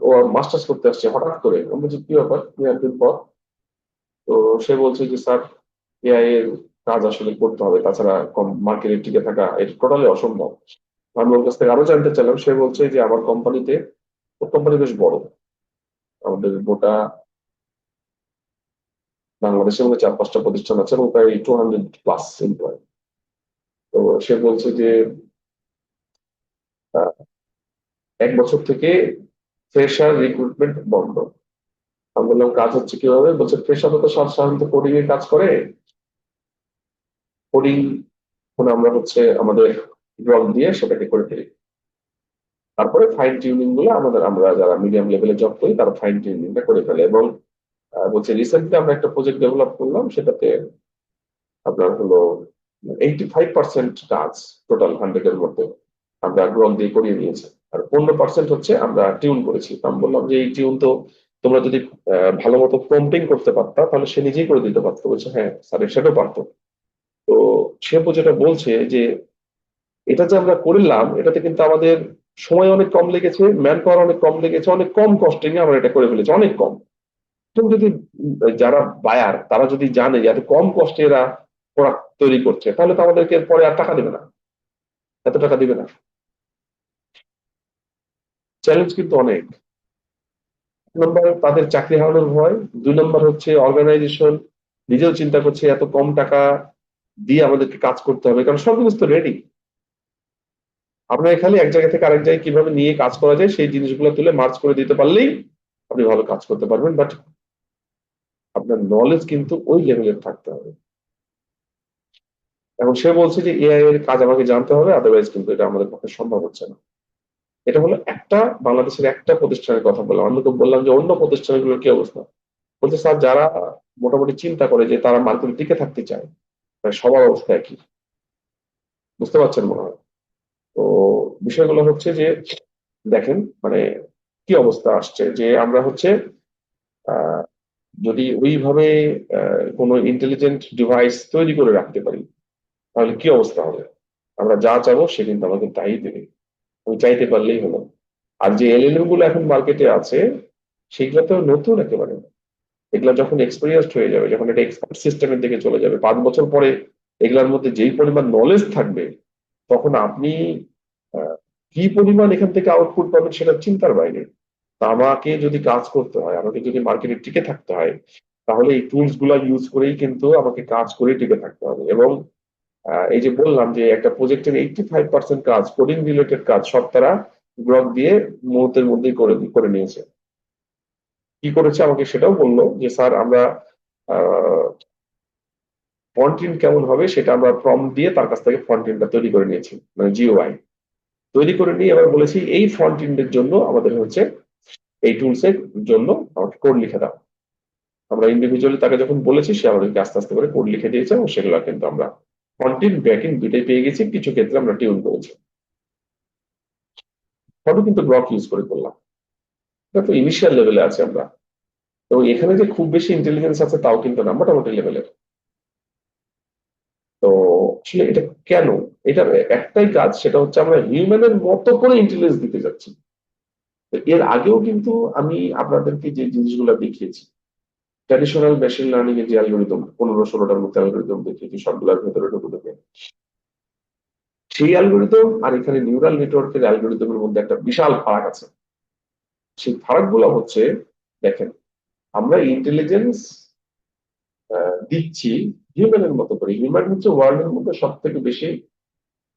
ও মাস্টার্স করতে আসছে হঠাৎ করে। আমি বলছি কি ব্যাপার, তুমি একদিন পর? তো সে বলছে যে স্যার, এআই এর কাজ আসলে করতে হবে, তাছাড়া কম মার্কেটে টিকে থাকা এটা টোটালি অসম্ভব। আমি ওর কাছ থেকে আরো জানতে চাইলাম, সে বলছে যে আমার কোম্পানিতে, ওর কোম্পানি বেশ বড়, আমাদের গোটা বাংলাদেশের মধ্যে 4-5টা প্রতিষ্ঠান আছে এবং প্রায় 200+ এমপ্লয়। তো সে বলছে যে আহ, 1 বছর থেকে ফ্রেশার রিক্রুটমেন্ট বন্ধ। আমি বললাম কাজ হচ্ছে কিভাবে? বলছে ফ্রেশার তো সাধারণত কোডিং এর কাজ করে, কোডিং আমরা হচ্ছে আমাদের ড্রপ দিয়ে সেটাকে করে ফেলি, তারপরে ফাইন টিউনিং গুলো আমাদের, আমরা যারা মিডিয়াম লেভেলে জব করি তারা ফাইন টিউনিংটা করে ফেলে। এবং বলছে রিসেন্টলি আমরা একটা প্রজেক্ট ডেভেলপ করলাম, সেটাতে আপনার হলো 85% কাজ টোটাল 100-এর মধ্যে আমরা গ্রক দিয়ে করিয়ে নিয়েছি, আর 15% হচ্ছে আমরা টিউন করেছি। আমি বললাম যে এই টিউন তো তোমরা যদি ভালো মতো প্রম্পটিং করতে পারতা তাহলে সে নিজেই করে দিতে পারতো। বলছে হ্যাঁ স্যার সেটাও পারতো। তো সে যেটা বলছে যে এটা যে আমরা করলাম এটাতে কিন্তু আমাদের সময় অনেক কম লেগেছে, ম্যান পাওয়ার অনেক কম লেগেছে, অনেক কম কস্টিং এ আমরা এটা করে ফেলেছি, অনেক কম। তুমি যদি যারা বায়ার তারা যদি জানে যে এত কম কষ্টে এরা প্রোডাক্ট তৈরি করছে তাহলে তো আমাদেরকে পরে আর টাকা দিবে না, এত টাকা দিবে না। চ্যালেঞ্জ কিন্তু অনেক। এক নম্বর তাদের চাকরি হারানোর ভয়, 2 নম্বর হচ্ছে অর্গানাইজেশন নিজেও চিন্তা করছে এত কম টাকা দিয়ে আমাদেরকে কাজ করতে হবে, কারণ সব জিনিস তো রেডি। আপনার খালি এক জায়গা থেকে আরেক জায়গায় কিভাবে নিয়ে কাজ করা যায় সেই জিনিসগুলো তুলে মার্চ করে দিতে পারলেই আপনি ভালো কাজ করতে পারবেন, বাট আপনার নলেজ কিন্তু ওই লেভেলের থাকতে হবে। এখন সে বলছে যে এআই এর কাজ আমাকে জানতে হবে, আদারওয়াইজ কিন্তু এটা আমাদের পক্ষে সম্ভব হচ্ছে না। এটা হলো একটা বাংলাদেশের একটা প্রতিষ্ঠানের কথা বললাম। আমি তো বললাম যে অন্য প্রতিষ্ঠানগুলোর কি অবস্থা। বলছে স্যার যারা মোটামুটি চিন্তা করে যে তারা মার্কেটে টিকে থাকতে চায়, মানে সবার অবস্থা একই। বুঝতে পারছেন মনে হয়। তো বিষয়গুলো হচ্ছে যে দেখেন মানে কি অবস্থা আসছে যে আমরা হচ্ছে আহ যদি ওইভাবে কোনো ইন্টেলিজেন্ট ডিভাইস তৈরি করে রাখতে পারি তাহলে কি অবস্থা হবে। আমরা যা চাবো সে কিন্তু আমাকে তাই দেবে, আমি চাইতে পারলেই হলো। আর যে এলএলএম গুলো এখন মার্কেটে আছে সেগুলো তো নতুন একেবারে। এগুলা যখন এক্সপিরিয়েন্সড হয়ে যাবে, যখন এটা এক্সপার্ট সিস্টেমের দিকে চলে যাবে, 5 বছর পরে এগুলার মধ্যে যেই পরিমাণ নলেজ থাকবে তখন আপনি কি পরিমাণ এখান থেকে আউটপুট পাবেন সেটা চিন্তার বাইরে। তা আমাকে যদি কাজ করতে হয়, আমাকে যদি মার্কেটে টিকে থাকতে হয়, তাহলে এই টুলস গুলা ইউজ করেই কিন্তু আমাকে কাজ করে টিকে থাকতে হবে। এবং এই যে বললাম যে একটা প্রজেক্টের 85% কাজ কোডিং রিলেটেড কাজ সব তারা গ্রক দিয়ে মুহূর্তের মধ্যেই করে নিয়েছে। কি করেছে আমাকে সেটাও বললো যে স্যার আমরা ফ্রন্ট এন্ড কেমন হবে সেটা আমরা প্রম্পট দিয়ে তার কাছ থেকে ফ্রন্ট এন্ডটা তৈরি করে নিয়েছি, মানে জিওআই তৈরি করে নিয়ে এবার বলেছি এই ফ্রন্ট এন্ডের জন্য আমাদের হচ্ছে এই টুলস এর জন্য আমাকে কোড লিখে দাও। আমরা ইন্ডিভিজুয়ালি তাকে যখন বলেছি সে আমাদেরকে আস্তে আস্তে করে কোড লিখে দিয়েছে এবং সেগুলো কিন্তু আমরা ফ্রন্ট এন্ড ব্যাক এন্ড দুইটাই পেয়ে গেছি। কিছু ক্ষেত্রে আমরা টিউন করেছি, ফটো কিন্তু গ্রক ইউজ করে করলাম। এটা তো ইনিশিয়াল লেভেলে আছে আমরা, এবং এখানে যে খুব বেশি ইন্টেলিজেন্স আছে তাও কিন্তু না, মোটামুটি লেভেলের। তো আসলে এটা কেন, এটার একটাই কাজ, সেটা হচ্ছে আমরা হিউম্যানের মতো করে ইন্টেলিজেন্স দিতে যাচ্ছি। এর আগেও কিন্তু আমি আপনাদেরকে যে জিনিসগুলো দেখিয়েছি, ট্র্যাডিশনাল মেশিন লার্নিং এর যে অ্যালগোরিদম 15-16টার মতো অ্যালগোরিদম দেখিয়েছি সবগুলোর ভেতরে ঢুকে, সেই অ্যালগোরিদম আর এখানে নিউরাল নেটওয়ার্কের অ্যালগোরিদমের মধ্যে একটা বিশাল ফারাক আছে। সেই ফারাকগুলো হচ্ছে দেখেন আমরা ইন্টেলিজেন্স দিচ্ছি হিউম্যানের মতো করে। হিউম্যান হচ্ছে ওয়ার্ল্ডের মধ্যে সব থেকে বেশি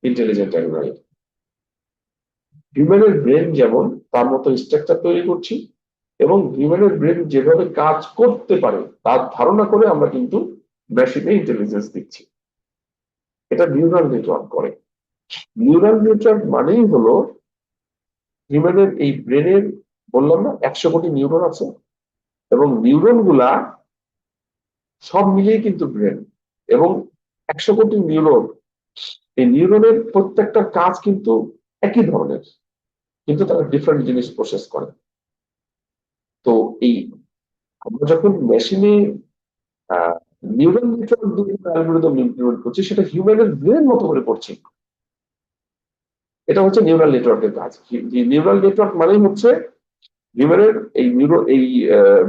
ইন্টেলিজেন্ট অ্যানিমাল। হিউম্যানের ব্রেন যেমন তার মতো স্ট্রাকচার তৈরি করছি এবং হিউম্যানের ব্রেন যেভাবে কাজ করতে পারে তার ধারণা করে আমরা কিন্তু মেশিনে ইন্টেলিজেন্স দিচ্ছি। এটা নিউরাল নেটওয়ার্ক করে। নিউরাল নেটওয়ার্ক মানেই হলো হিউম্যানের এই ব্রেনের, বললাম না 100 কোটি নিউরন আছে, এবং নিউরন গুলা সব মিলিয়ে কিন্তু ব্রেন। এবং 100 কোটি নিউরন, এই নিউরনের প্রত্যেকটার কাজ কিন্তু একই ধরনের, কিন্তু তারা ডিফারেন্ট জিনিস প্রসেস করে। তো এই আমরা যখন মেশিনে নিউরাল নেটওয়ার্ক দিয়ে অ্যালগরিদম ইমপ্লিমেন্ট করছি সেটা হিউম্যানের ব্রেন মতো করে করছি। এটা হচ্ছে নিউরাল নেটওয়ার্কের কাজ। নিউরাল নেটওয়ার্ক মানেই হচ্ছে হিউম্যানের এই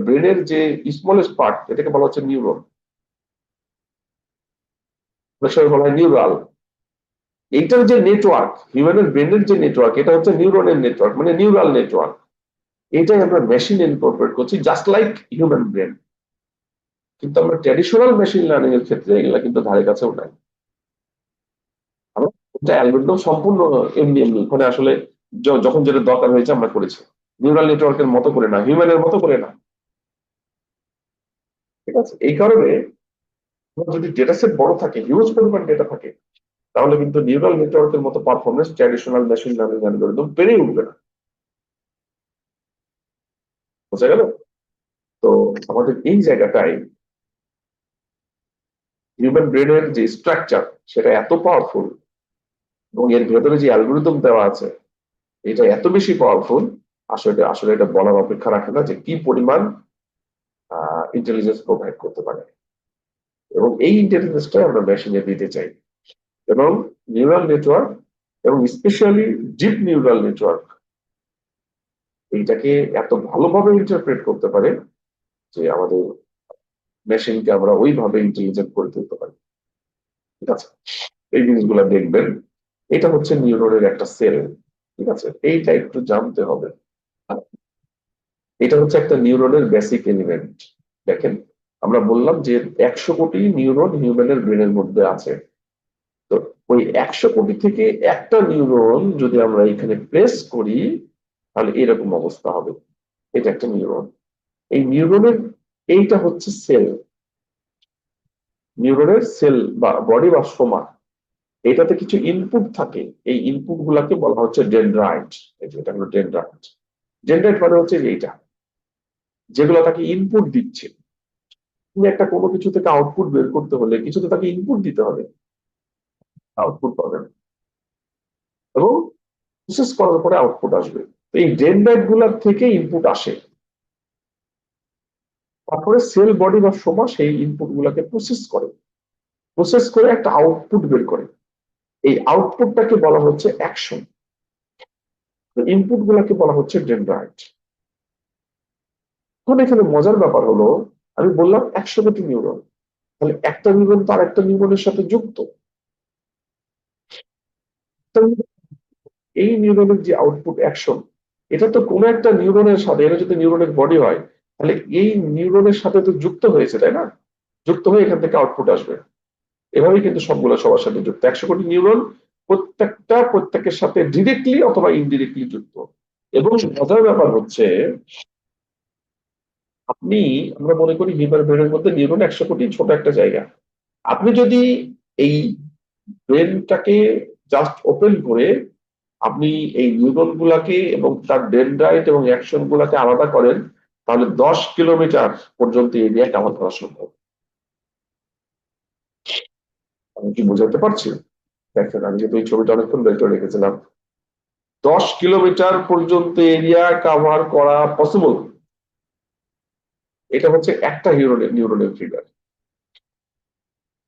ব্রেনের যে স্মলেস্ট পার্ট এটাকে বলা হচ্ছে নিউরন, বলা হয় নিউরাল। এইটার যে নেটওয়ার্ক, হিউম্যানের ব্রেনের যে নেটওয়ার্ক, এটা হচ্ছে নিউরনের নেটওয়ার্ক, মানে নিউরাল নেটওয়ার্ক। এটাই আমরা মেশিন ইনকর্পোরেট করছি জাস্ট লাইক হিউম্যান ব্রেন। কিন্তু আমরা ট্র্যাডিশনাল মেশিন লার্নিং এর ক্ষেত্রে এগুলা কিন্তু ধারে কাছেও নাই। আমরা অ্যালগরিদম সম্পূর্ণ এমনি এমনি ওখানে আসলে যখন যেটা দরকার হয়েছে আমরা করেছি, নিউরাল নেটওয়ার্কের মতো করে না, হিউম্যানের মতো করে না। ঠিক আছে, এই কারণে যদি ডেটা সেট বড় থাকে, হিউজ পরিমাণ ডেটা থাকে, তাহলে কিন্তু নিউরাল নেটওয়ার্কের মতো performance traditional machine learning algorithm পেরেই উঠবে না। বোঝা গেল? তো আমাদের এই জায়গাটায় হিউম্যান ব্রেনের যে স্ট্রাকচার সেটা এত পাওয়ারফুল এবং এর ভেতরে যে অ্যালগরিদম দেওয়া আছে এটা এত বেশি পাওয়ারফুল আসলে আসলে এটা বলার অপেক্ষা রাখে না যে কি পরিমাণ ইন্টেলিজেন্স প্রোভাইড করতে পারে, এবং এই ইন্টেলিজেন্সটাই আমরা মেশিনে দিতে চাই। এবং নিউরাল নেটওয়ার্ক এবং স্পেশালি ডিপ নিউরাল নেটওয়ার্ক এইটাকে এত ভালোভাবে ইন্টারপ্রেট করতে পারে যে আমাদের মেশিনকে আমরা ওইভাবে ইন্টেলিজেন্ট করে তুলতে পারি। ঠিক আছে, এই জিনিসগুলো দেখবেন। এটা হচ্ছে নিউরনের একটা সেল। ঠিক আছে, এইটা একটু জানতে হবে। এটা হচ্ছে একটা নিউরনের বেসিক এলিমেন্ট। দেখেন, আমরা বললাম যে 100 কোটি নিউরন হিউম্যানের ব্রেনের মধ্যে আছে। তো ওই 100 কোটি থেকে একটা নিউরন যদি আমরা এখানে প্রেস করি তাহলে এরকম অবস্থা হবে। এটা একটা নিউরন। এই নিউরনের এইটা হচ্ছে সেল, নিউরনের সেল বা বডি বা সোমা। এটাতে কিছু ইনপুট থাকে, এই ইনপুট গুলাকে বলা হচ্ছে ডেনড্রাইট। এটা হলো ডেনড্রাইট। ডেনড্রাইট মানে হচ্ছে যে এইটা, যেগুলো তাকে ইনপুট দিচ্ছে। তুমি একটা কোনো কিছু থেকে আউটপুট বের করতে হলে কিছু তো তাকে ইনপুট দিতে হবে, আউটপুট পাবেন, এবং প্রসেস করার পরে আউটপুট আসবে। তো এই ডেনড্রাইট গুলার থেকে ইনপুট আসে, তারপরে সেল বডি বা সোমা সেই ইনপুট গুলাকে প্রসেস করে একটা আউটপুট বের করে। এই আউটপুটটাকে বলা হচ্ছে অ্যাকশন, ইনপুট গুলাকে বলা হচ্ছে ডেনড্রাইট। এখন এখানে মজার ব্যাপার হলো, আমি বললাম 100 কোটি নিউরন, তাহলে একটা নিউরন তার একটা নিউরনের সাথে যুক্ত। এই নিউরনের যে আউটপুট অ্যাকশন, এটা তো কোনো একটা নিউরনের সাথে, এটা যদি নিউরনের বডি হয় তাহলে এই নিউরনের সাথে তো যুক্ত হয়েছে, তাই না? যুক্ত হয়ে এখান থেকে আউটপুট আসবে। এভাবেই কিন্তু সবগুলো সবার সাথে যুক্ত। 100 কোটি নিউরন প্রত্যেকের সাথে ডিরেক্টলি অথবা ইনডিরেক্টলি যুক্ত। এবং মজার ব্যাপার হচ্ছে, আমরা মনে করি হিউম্যান ব্রেনের মধ্যে নিউরন 100 কোটি ছোট একটা জায়গা। আপনি যদি এই ব্রেনটাকে জাস্ট ওপেন করে আপনি এই নিউরন গুলাকে এবং তার ডেনড্রাইট এবং অ্যাকশন গুলাকে আলাদা করেন, তাহলে 10 কিলোমিটার পর্যন্ত এরিয়া কভার করা সম্ভব। আমি কি বোঝাতে পারছি? দেখেন, আমি কিন্তু এই ছবিটা অনেকক্ষণ বের করে রেখেছিলাম। 10 কিলোমিটার পর্যন্ত এরিয়া কভার করা পসিবল। এটা হচ্ছে একটা নিউরনের ফিগার।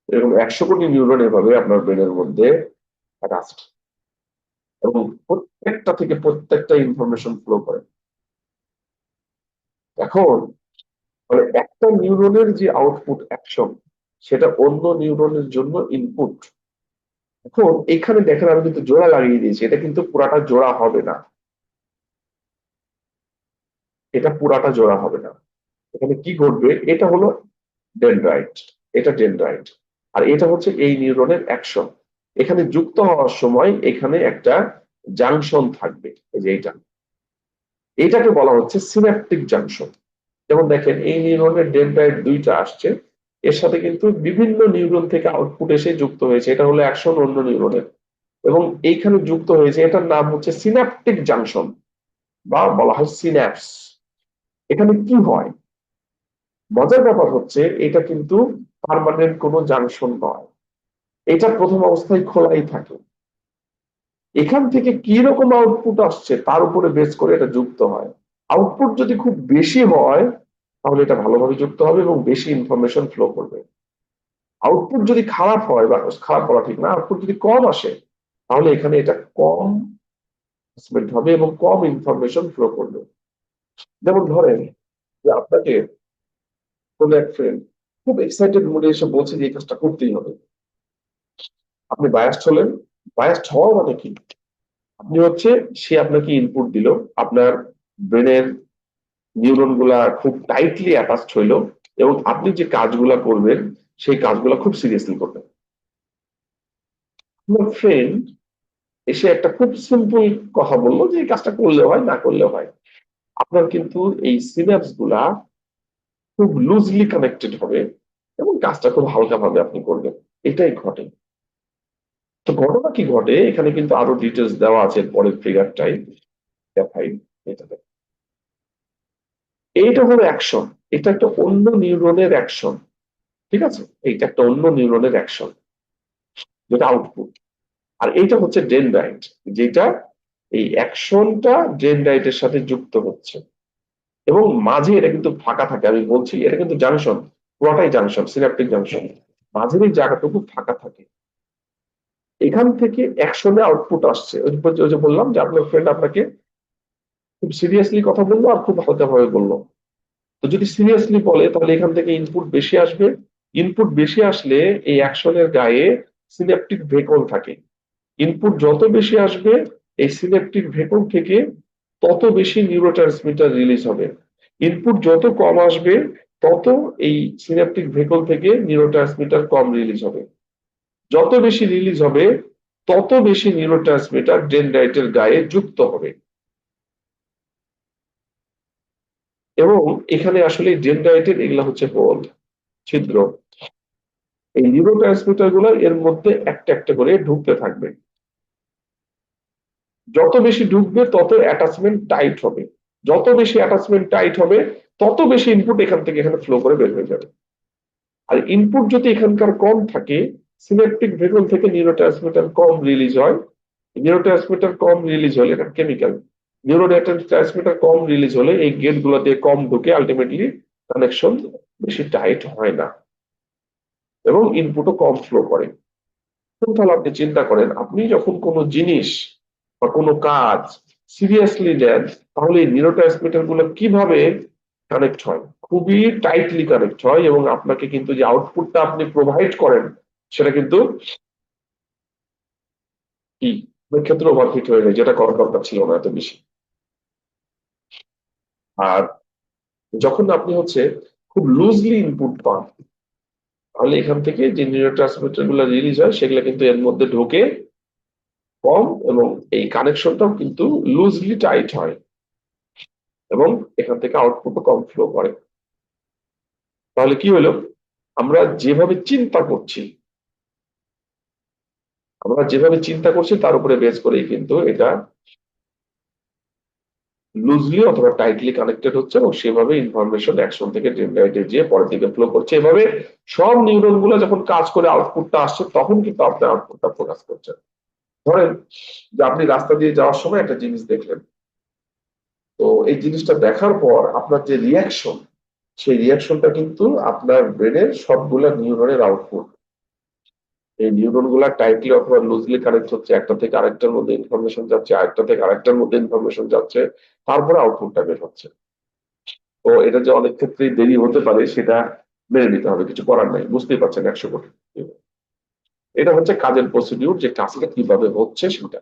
এরকম 100 কোটি নিউরন এভাবে আপনার ব্রেনের মধ্যে আছে, এবং প্রত্যেকটা থেকে প্রত্যেকটা ইনফরমেশন ফ্লো করে। এখন একটা নিউরনের যে আউটপুট অ্যাকশন, সেটা অন্য নিউরনের জন্য ইনপুট। এখন এখানে দেখেন, আমি কিন্তু জোড়া লাগিয়ে দিয়েছি, এটা কিন্তু পুরাটা জোড়া হবে না, এটা পুরাটা জোড়া হবে না। এখানে কি ঘটবে, এটা হলো ডেনড্রাইট, এটা ডেনড্রাইট, আর এটা হচ্ছে এই নিউরনের অ্যাকশন। এখানে যুক্ত হওয়ার সময় এখানে একটা জাংশন থাকবে, এই যে এইটাকে বলা হচ্ছে সিন্যাপটিক জাংশন। যেমন দেখেন, এই নিউরনের ডেনড্রাইট দুইটা আসছে, এর সাথে কিন্তু বিভিন্ন নিউরন থেকে আউটপুট এসে যুক্ত হয়েছে। এটা হলো অ্যাকশন অন্য নিউরনের, এবং এইখানে যুক্ত হয়েছে, এটার নাম হচ্ছে সিন্যাপটিক জাংশন বা বলা হয় সিন্যাপস। এখানে কি হয়, মজার ব্যাপার হচ্ছে এটা কিন্তু পার্মানেন্ট কোনো জাংশন নয়, এটা প্রথম অবস্থায় খোলাই থাকে। এখান থেকে কি রকম আউটপুট আসছে তার উপরে বেস করে এটা যুক্ত হয়। আউটপুট যদি খুব বেশি হয় তাহলে এটা ভালোভাবে যুক্ত হবে এবং বেশি ইনফরমেশন ফ্লো করবে। আউটপুট যদি খারাপ হয়, বা খারাপ বলা ঠিক না, আউটপুট যদি কম আসে তাহলে এখানে এটা কম হবে এবং কম ইনফরমেশন ফ্লো করবে। যেমন ধরেন যে আপনাকে কোনো এক ফ্রেন্ড খুব এক্সাইটেড মুডে এসে বলছে যে এই কাজটা করতেই হবে, আপনি বায়াসড হলেন। বায়াসড হওয়া মানে কি, আপনি হচ্ছে, সে আপনাকে ইনপুট দিল, আপনার ব্রেনের নিউরন গুলা খুব টাইটলি অ্যাটাচড হইলো, এবং আপনি যে কাজগুলা করবেন সেই কাজগুলা খুব সিরিয়াসলি করবেন। আমার ফ্রেন্ড এসে একটা খুব সিম্পল কথা বললো যে এই কাজটা করলে হয়, না করলে হয়। আপনার কিন্তু এই সিনাপস গুলা খুব লুজলি কানেক্টেড হবে এবং কাজটা খুব হালকা ভাবে আপনি করবেন। এটাই ঘটে। তো ঘটনা কি ঘটে, এখানে কিন্তু আরো ডিটেলস দেওয়া আছে পরের ফিগারটাই দেখাই। এটাতে এইটা হলো অ্যাকশন, এটা একটা অন্য নিউরনের অ্যাকশন। ঠিক আছে, এইটা একটা অন্য নিউরনের অ্যাকশন, যেটা আউটপুট। আর এইটা হচ্ছে ডেনড্রাইট, যেটা এই অ্যাকশনটা ডেনড্রাইটের সাথে যুক্ত হচ্ছে এবং মাঝে এটা কিন্তু ফাঁকা থাকে। আমি বলছি এটা কিন্তু জাংশন, পুরোটাই জাংশন, সিনাপটিক জাংশন, মাঝের এই জায়গাটুকু ফাঁকা থাকে। এখান থেকে অ্যাকশনে আউটপুট আসছে। ওই যে বললাম যে আপনার ফ্রেন্ড আপনাকে খুব সিরিয়াসলি কথা বললো আর খুব হালকা ভাবে বললো। তো যদি সিরিয়াসলি বলে তাহলে এখান থেকে ইনপুট বেশি আসবে। ইনপুট বেশি আসলে এই অ্যাকশনের গায়ে সিন্যাপটিক ভেকল থাকে। ইনপুট যত বেশি আসবে এই সিন্যাপটিক ভেকল থেকে তত বেশি নিউরোট্রান্সমিটার রিলিজ হবে। ইনপুট যত কম আসবে তত এই সিন্যাপটিক ভেকল থেকে নিউরোট্রান্সমিটার কম রিলিজ হবে। যত বেশি রিলিজ হবে তত বেশি নিউরোট্রান্সমিটার ডেনড্রাইটের গায়ে যুক্ত হবে। এবং এখানে আসলে ডেনড্রাইটের এগুলা হচ্ছে হোল, ছিদ্র। এই নিউরোট্রান্সমিটার গুলো এর মধ্যে একটা একটা করে ঢুকতে থাকবে। যত বেশি ঢুকবে তত অ্যাটাচমেন্ট টাইট হবে। যত বেশি অ্যাটাচমেন্ট টাইট হবে তত বেশি ইনপুট এখান থেকে এখানে ফ্লো করে বের হয়ে যাবে। আর ইনপুট যদি এখানকার কম থাকে, সিন্যাপটিক ভেকল থেকে নিউরোট্রান্সমিটার কম রিলিজ হয়। নিউরোট্রান্সমিটার কম রিলিজ হলে এটা কেমিক্যাল, নিউরোট্রান্সমিটার কম রিলিজ হলে এই গেট গুলো দিয়ে কম ঢুকে আলটিমেটলি কানেকশন বেশি টাইট হয় না এবং ইনপুটও কম ফ্লো করে। তাহলে আপনি চিন্তা করেন, আপনি যখন কোনো জিনিস বা কোনো কাজ সিরিয়াসলি নেন তাহলে এই নিউরোট্রান্সমিটার গুলো কিভাবে কানেক্ট হয়, খুবই টাইটলি কানেক্ট হয় এবং আপনাকে কিন্তু যে আউটপুটটা আপনি প্রোভাইড করেন সেটা কিন্তু কি ক্ষেত্রে ওভারফিট হয়ে যায়, যেটা করার দরকার ছিল না এত বেশি। আর যখন আপনি হচ্ছে খুব লুজলি ইনপুট পান তাহলে এখান থেকে যে নিউরোট্রান্সমিটার গুলো রিলিজ হয় সেগুলো কিন্তু এর মধ্যে ঢোকে কম এবং এই কানেকশনটাও কিন্তু লুজলি টাইট হয় এবং এখান থেকে আউটপুটও কম ফ্লো করে। তাহলে কি হলো, আমরা যেভাবে চিন্তা করছি তার উপরে বেস করেই কিন্তু এটা লুজলি অথবা টাইটলি কানেক্টেড হচ্ছে এবং সেভাবে ইনফরমেশন অ্যাকশন থেকে ডেনড্রাইটে গিয়ে পরের দিকে ফ্লো করছে। এভাবে সব নিউরন গুলো যখন কাজ করে আউটপুটটা আসছে তখন কিন্তু আপনার আউটপুটটা ফোকাস করছে। ধরেন যে আপনি রাস্তা দিয়ে যাওয়ার সময় একটা জিনিস দেখলেন, তো এই জিনিসটা দেখার পর আপনার যে রিয়াকশন, সেই রিয়াকশনটা কিন্তু আপনার ব্রেনের সবগুলা নিউরনের আউটপুট। এই নিউরন গুলা টাইটলি অথবা লুজলি কানেক্ট হচ্ছে, একটা থেকে আরেকটার মধ্যে ইনফরমেশন যাচ্ছে, আরেকটা থেকে আরেকটার মধ্যে ইনফরমেশন যাচ্ছে, তারপরে আউটপুটটা বের হচ্ছে। তো এটা যে অনেক ক্ষেত্রেই দেরি হতে পারে সেটা মেনে নিতে হবে, কিছু করার নাই, বুঝতেই পারছেন 100 কোটি। এটা হচ্ছে কাজের প্রসিডিউর, যে কাজটা কিভাবে হচ্ছে সেটা,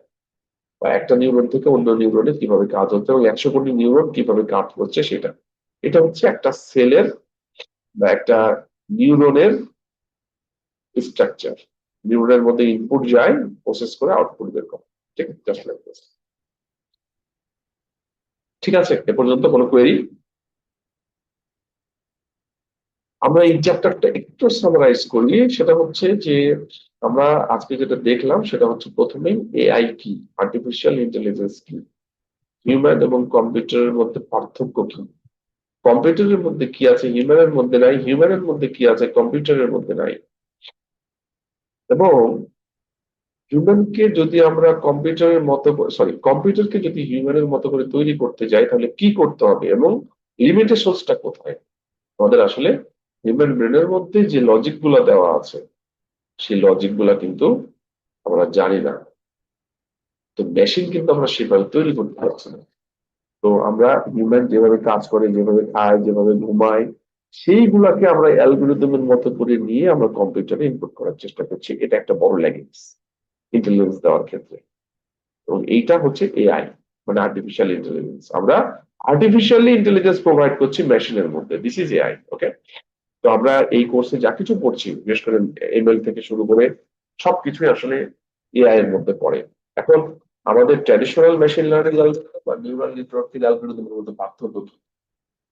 বা একটা নিউরন থেকে অন্য নিউরনে কিভাবে কাজ হচ্ছে এবং 100 কোটি নিউরন কিভাবে কাজ করছে সেটা। এটা হচ্ছে একটা সেলের বা একটা নিউরনের স্ট্রাকচার। নিউরনের মধ্যে ইনপুট যায়, প্রসেস করে আউটপুট বের করে। ঠিক জাস্ট লাইক দিস। ঠিক আছে, এ পর্যন্ত কোনো কোয়েরি? আমরা এই চ্যাপ্টারটা একটু সামারাইজ করি। সেটা হচ্ছে যে আমরা আজকে যেটা দেখলাম সেটা হচ্ছে প্রথমেই এআই কি, আর্টিফিশিয়াল ইন্টেলিজেন্স কি, হিউম্যান এবং কম্পিউটারের মধ্যে পার্থক্য কি, কম্পিউটারের মধ্যে কি আছে হিউম্যানের মধ্যে নাই, হিউম্যানের মধ্যে কি আছে কম্পিউটারের মধ্যে নাই, এবং হিউম্যানকে যদি আমরা কম্পিউটারের মতো, কম্পিউটারকে যদি হিউম্যানের মতো করে তৈরি করতে যাই তাহলে কি করতে হবে এবং লিমিটেশনসটা কোথায়। আমাদের আসলে হিউম্যান ব্রেনের মধ্যে যে লজিক গুলা দেওয়া আছে সেই লজিক গুলা কিন্তু আমরা জানি না। তো মেশিন কিন্তু আমরা সেভাবে তৈরি করতে পারছি না। তো আমরা হিউম্যান যেভাবে কাজ করে, যেভাবে খায়, যেভাবে ঘুমায়, সেইগুলাকে আমরা অ্যালগোরিদমের মতো করে নিয়ে আমরা কম্পিউটারে ইনপুট করার চেষ্টা করছি। এটা একটা বড় ল্যাগিংস ইন্টেলিজেন্স দেওয়ার ক্ষেত্রে। এবং এইটা হচ্ছে এআই, মানে আর্টিফিশিয়াল ইন্টেলিজেন্স। আমরা আর্টিফিশিয়ালি ইন্টেলিজেন্স প্রোভাইড করছি মেশিনের মধ্যে, দিস ইজ এআই। ওকে, তো আমরা এই কোর্সে যা কিছু পড়ছি, বিশেষ করে এমএল থেকে শুরু করে সবকিছুই আসলে এআই এর মধ্যে পড়ে। এখন আমাদের ট্র্যাডিশনাল মেশিন লার্নিং অ্যালগরিদম বা নিউরাল নেটওয়ার্কের অ্যালগরিদমের মধ্যে পার্থক্য কি?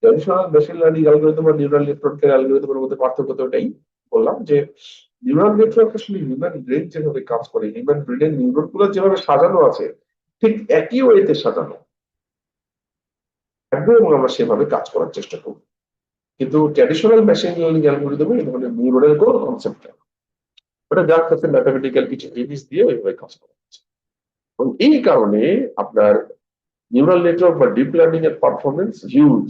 ট্র্যাডিশনাল মেশিন লার্নিং অ্যালগরিদম আর নিউরাল নেটওয়ার্কের অ্যালগরিদমের মধ্যে পার্থক্য তো এটাই বললাম যে নিউরাল নেটওয়ার্ক আসলে হিউম্যান ব্রেন যেভাবে কাজ করে, হিউম্যান ব্রেনের নিউরন গুলো যেভাবে সাজানো আছে ঠিক একই ওয়েতে সাজানো থাকবে এবং আমরা সেভাবে কাজ করার চেষ্টা করব। কিন্তু ট্র্যাডিশনাল মেশিন লার্নিং অ্যালগরিদমে এই ধরনের নিউরনের কোনো কনসেপ্ট নেই, ওটা যা কাছে ম্যাথমেটিক্যাল কিছু জিনিস দিয়ে ওইভাবে কাজ করা হচ্ছে। এবং এই কারণে আপনার নিউরাল নেটওয়ার্ক বা ডিপ লার্নিং এর পারফরমেন্স হিউজ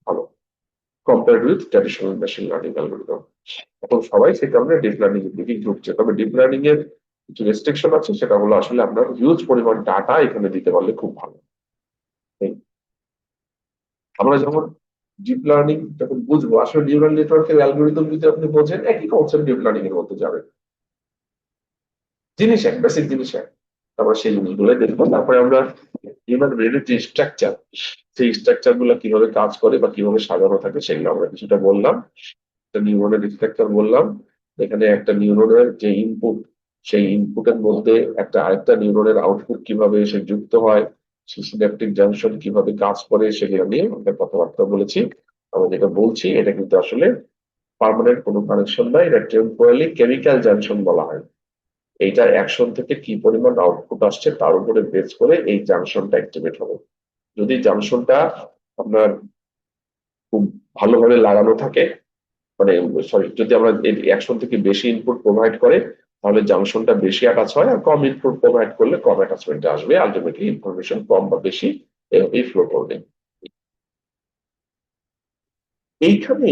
ভালো compared with traditional machine learning algorithm. এখন সবাই সেই কারণে ডিপ লার্নিং এর দিকে ঝুঁকছে, তবে ডিপ লার্নিং এর কিছু রেস্ট্রিকশন আছে, সেটা হলো আসলে আপনার হিউজ পরিমাণ ডাটা এখানে দিতে পারলে খুব ভালো। এই আমরা যখন ডিপ লার্নিং যখন বুঝবো, আসলে নিউরাল নেটওয়ার্কের অ্যালগরিদম যদি আপনি বোঝেন, একই কনসেপ্ট ডিপ লার্নিং এর মধ্যে যাবে, জিনিস এক, বেসিক জিনিস এক। তারপর সেই জিনিসগুলো দেখবো, তারপরে আমরা হিউম্যান ব্রেনের যে স্ট্রাকচার, সেই স্ট্রাকচার গুলো কিভাবে কাজ করে বা কিভাবে সাজানো থাকে সেগুলো আমরা কিছুটা বললাম। একটা নিউরনের স্ট্রাকচার বললাম, এখানে একটা নিউরনের যে ইনপুট, সেই ইনপুটের মধ্যে একটা আরেকটা নিউরনের আউটপুট কিভাবে এসে যুক্ত হয়, সেই সিন্যাপটিক জাংশন কিভাবে কাজ করে সেগুলো নিয়ে আমরা কথাবার্তা বলেছি। আমরা যেটা বলছি এটা কিন্তু আসলে পার্মানেন্ট কোনো কানেকশন নয়, এটা টেম্পোরারি কেমিক্যাল জাংশন বলা হয়। এইটার অ্যাকশন থেকে কি পরিমাণ আউটপুট আসছে তার উপরে বেস করে এই জাংশনটা অ্যাক্টিভেট হবে। যদি জাংশনটা আপনার খুব ভালোভাবে লাগানো থাকে, মানে সরি, যদি আমরা অ্যাকশন থেকে বেশি ইনপুট প্রোভাইড করে, তাহলে জাংশনটা বেশি অ্যাটাচ হয়, আর কম ইনপুট প্রোভাইড করলে কম অ্যাটাচমেন্ট আসবে, আলটিমেটলি ইনফরমেশন কম বা বেশি এভাবেই ফ্লো করবে। এইখানে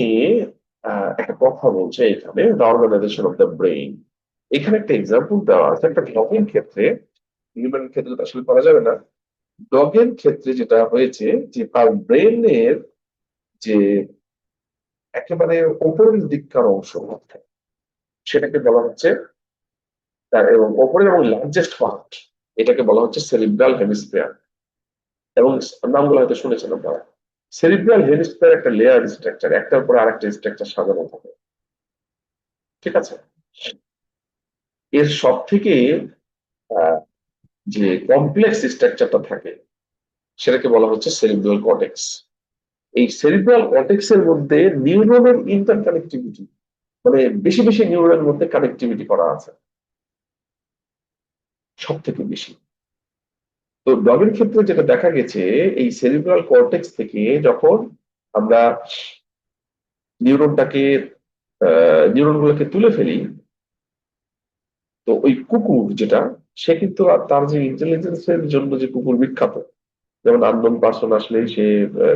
একটা কথা বলছে, এখানে the organization of the brain, এখানে একটা এক্সাম্পল দেওয়া আছে একটা ডগের ক্ষেত্রে। হিউম্যান ক্ষেত্রে তো আসলে করা যাবে না। ডগের ক্ষেত্রে যেটা হয়েছে যে তার ব্রেনের যে একেবারে উপরের দিককার অংশ, সেটাকে বলা হচ্ছে তার, এবং ওপরের এবং লার্জেস্ট পার্ট, এটাকে বলা হচ্ছে সেরিব্রাল হেমিস্ফিয়ার। এবং নামগুলো হয়তো শুনেছেন আপনারা। সেরিব্রাল হেমিস্ফিয়ার একটা লেয়ার স্ট্রাকচার, একটার পর আরেকটা স্ট্রাকচার সাজানো থাকে, ঠিক আছে। এর সব থেকে যে কমপ্লেক্স স্ট্রাকচারটা থাকে সেটাকে বলা হচ্ছে সেরিব্রাল কর্টেক্স। এই সেরিব্রাল কর্টেক্স এর মধ্যে নিউরনের ইন্টার কানেক্টিভিটি, মানে বেশি বেশি নিউরনের মধ্যে কানেক্টিভিটি করা আছে সব থেকে বেশি। তো ডগের ক্ষেত্রে যেটা দেখা গেছে, এই সেরিব্রাল কর্টেক্স থেকে যখন আমরা নিউরনটাকে নিউরন গুলোকে তুলে ফেলি, তো ওই কুকুর যেটা, সে কিন্তু আর তার যে ইন্টেলিজেন্সের জন্য যে কুকুর বিখ্যাত, যেমন আননোন পার্সন আসলেই সে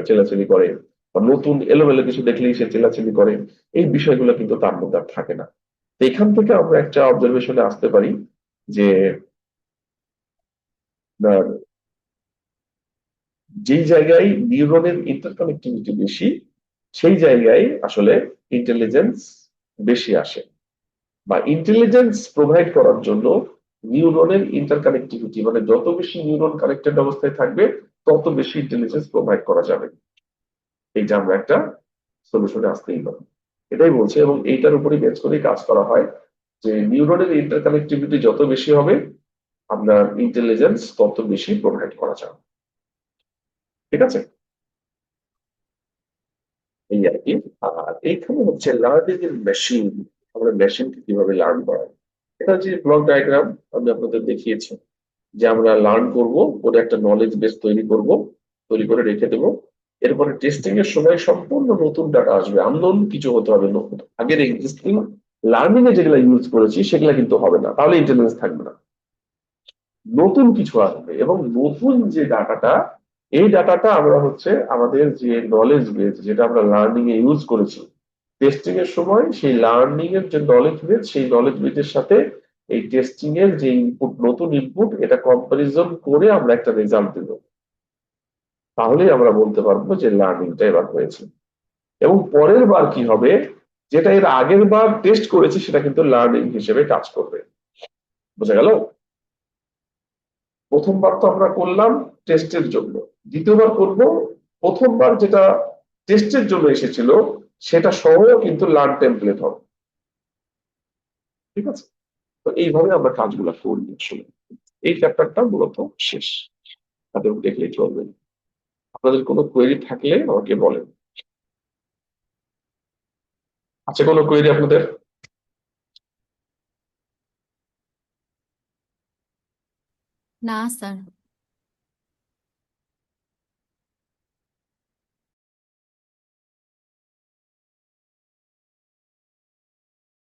চেলাচেলি করে, বা নতুন এলোমেলো কিছু দেখলেই সে চেলাচেলি করে, এই বিষয়গুলো কিন্তু তার মধ্যে আর থাকে না। তো এখান থেকে আমরা একটা অবজারভেশনে আসতে পারি যে আহ, যেই জায়গায় নিউরনের ইন্টারকানেক্টিভিটি বেশি, সেই জায়গায় আসলে ইন্টেলিজেন্স বেশি আসে, বা ইন্টেলিজেন্স প্রোভাইড করার জন্য নিউরনের ইন্টারকানেক্টিভিটি, মানে যত বেশি নিউরন কানেক্টেড অবস্থায় থাকবে তত বেশি ইন্টেলিজেন্স প্রোভাইড করা যাবে। এইটা আমরা একটা সলিউশনে আসতেই পারি, এটাই বলছে। এবং এইটার উপরই বেস করেই কাজ করা হয় যে নিউরনের ইন্টারকানেক্টিভিটি যত বেশি হবে, আপনার ইন্টেলিজেন্স তত বেশি প্রোভাইড করা যাবে, ঠিক আছে। এই আর কি। আর এইখানে হচ্ছে লার্নিং এর মেশিন, আমরা মেশিনকে কিভাবে লার্ন করাই। এটা যে ব্লক ডায়াগ্রাম আমি আপনাদের দেখিয়েছি, যে আমরা লার্ন করব, ওটা একটা নলেজ বেস তৈরি করব, তৈরি করে রেখে দেবো। এরপরে টেস্টিং এর সময় সম্পূর্ণ নতুন ডাটা আসবে, আননোন কিছু হতে হবে, আগের এক্সিস্টিং লার্নিং এ যেগুলো ইউজ করেছি সেগুলো কিন্তু হবে না, তাহলে ইন্টেলিজেন্স থাকবে না। নতুন কিছু আসবে, এবং নতুন যে ডাটাটা, এই ডাটাটা আমরা হচ্ছে আমাদের যে নলেজ বেস, যেটা আমরা লার্নিং এ ইউজ করেছি টেস্টিং এর সময়, সেই লার্নিং এর যে নলেজ বেস, সেই নলেজ বেসের সাথে এই টেস্টিং এর যে ইনপুট, নতুন ইনপুট, এটা কম্পারিজন করে আমরা একটা রেজাল্ট দেবো। তাহলেই আমরা বলতে পারবো যে লার্নিংটা এবার হয়েছে। এবং পরের বার কি হবে, যেটা এর আগের বার টেস্ট করেছি সেটা কিন্তু লার্নিং হিসেবে কাজ করবে। বোঝা গেল? প্রথমবার তো আমরা করলাম টেস্টের জন্য, দ্বিতীয়বার করব প্রথমবার যেটা টেস্টের জন্য এসেছিল সেটা সহ কিন্তু লার্ন টেমপ্লেট হবে, ঠিক আছে। তো এইভাবে আমরা কাজগুলো করি আসলে। এই চ্যাপ্টারটা মূলত শেষ, তাদের দেখলেই চলবে। আপনাদের কোনো কোয়েরি থাকলে আমাকে বলেন। আছে কোনো কোয়েরি আপনাদের? না স্যার।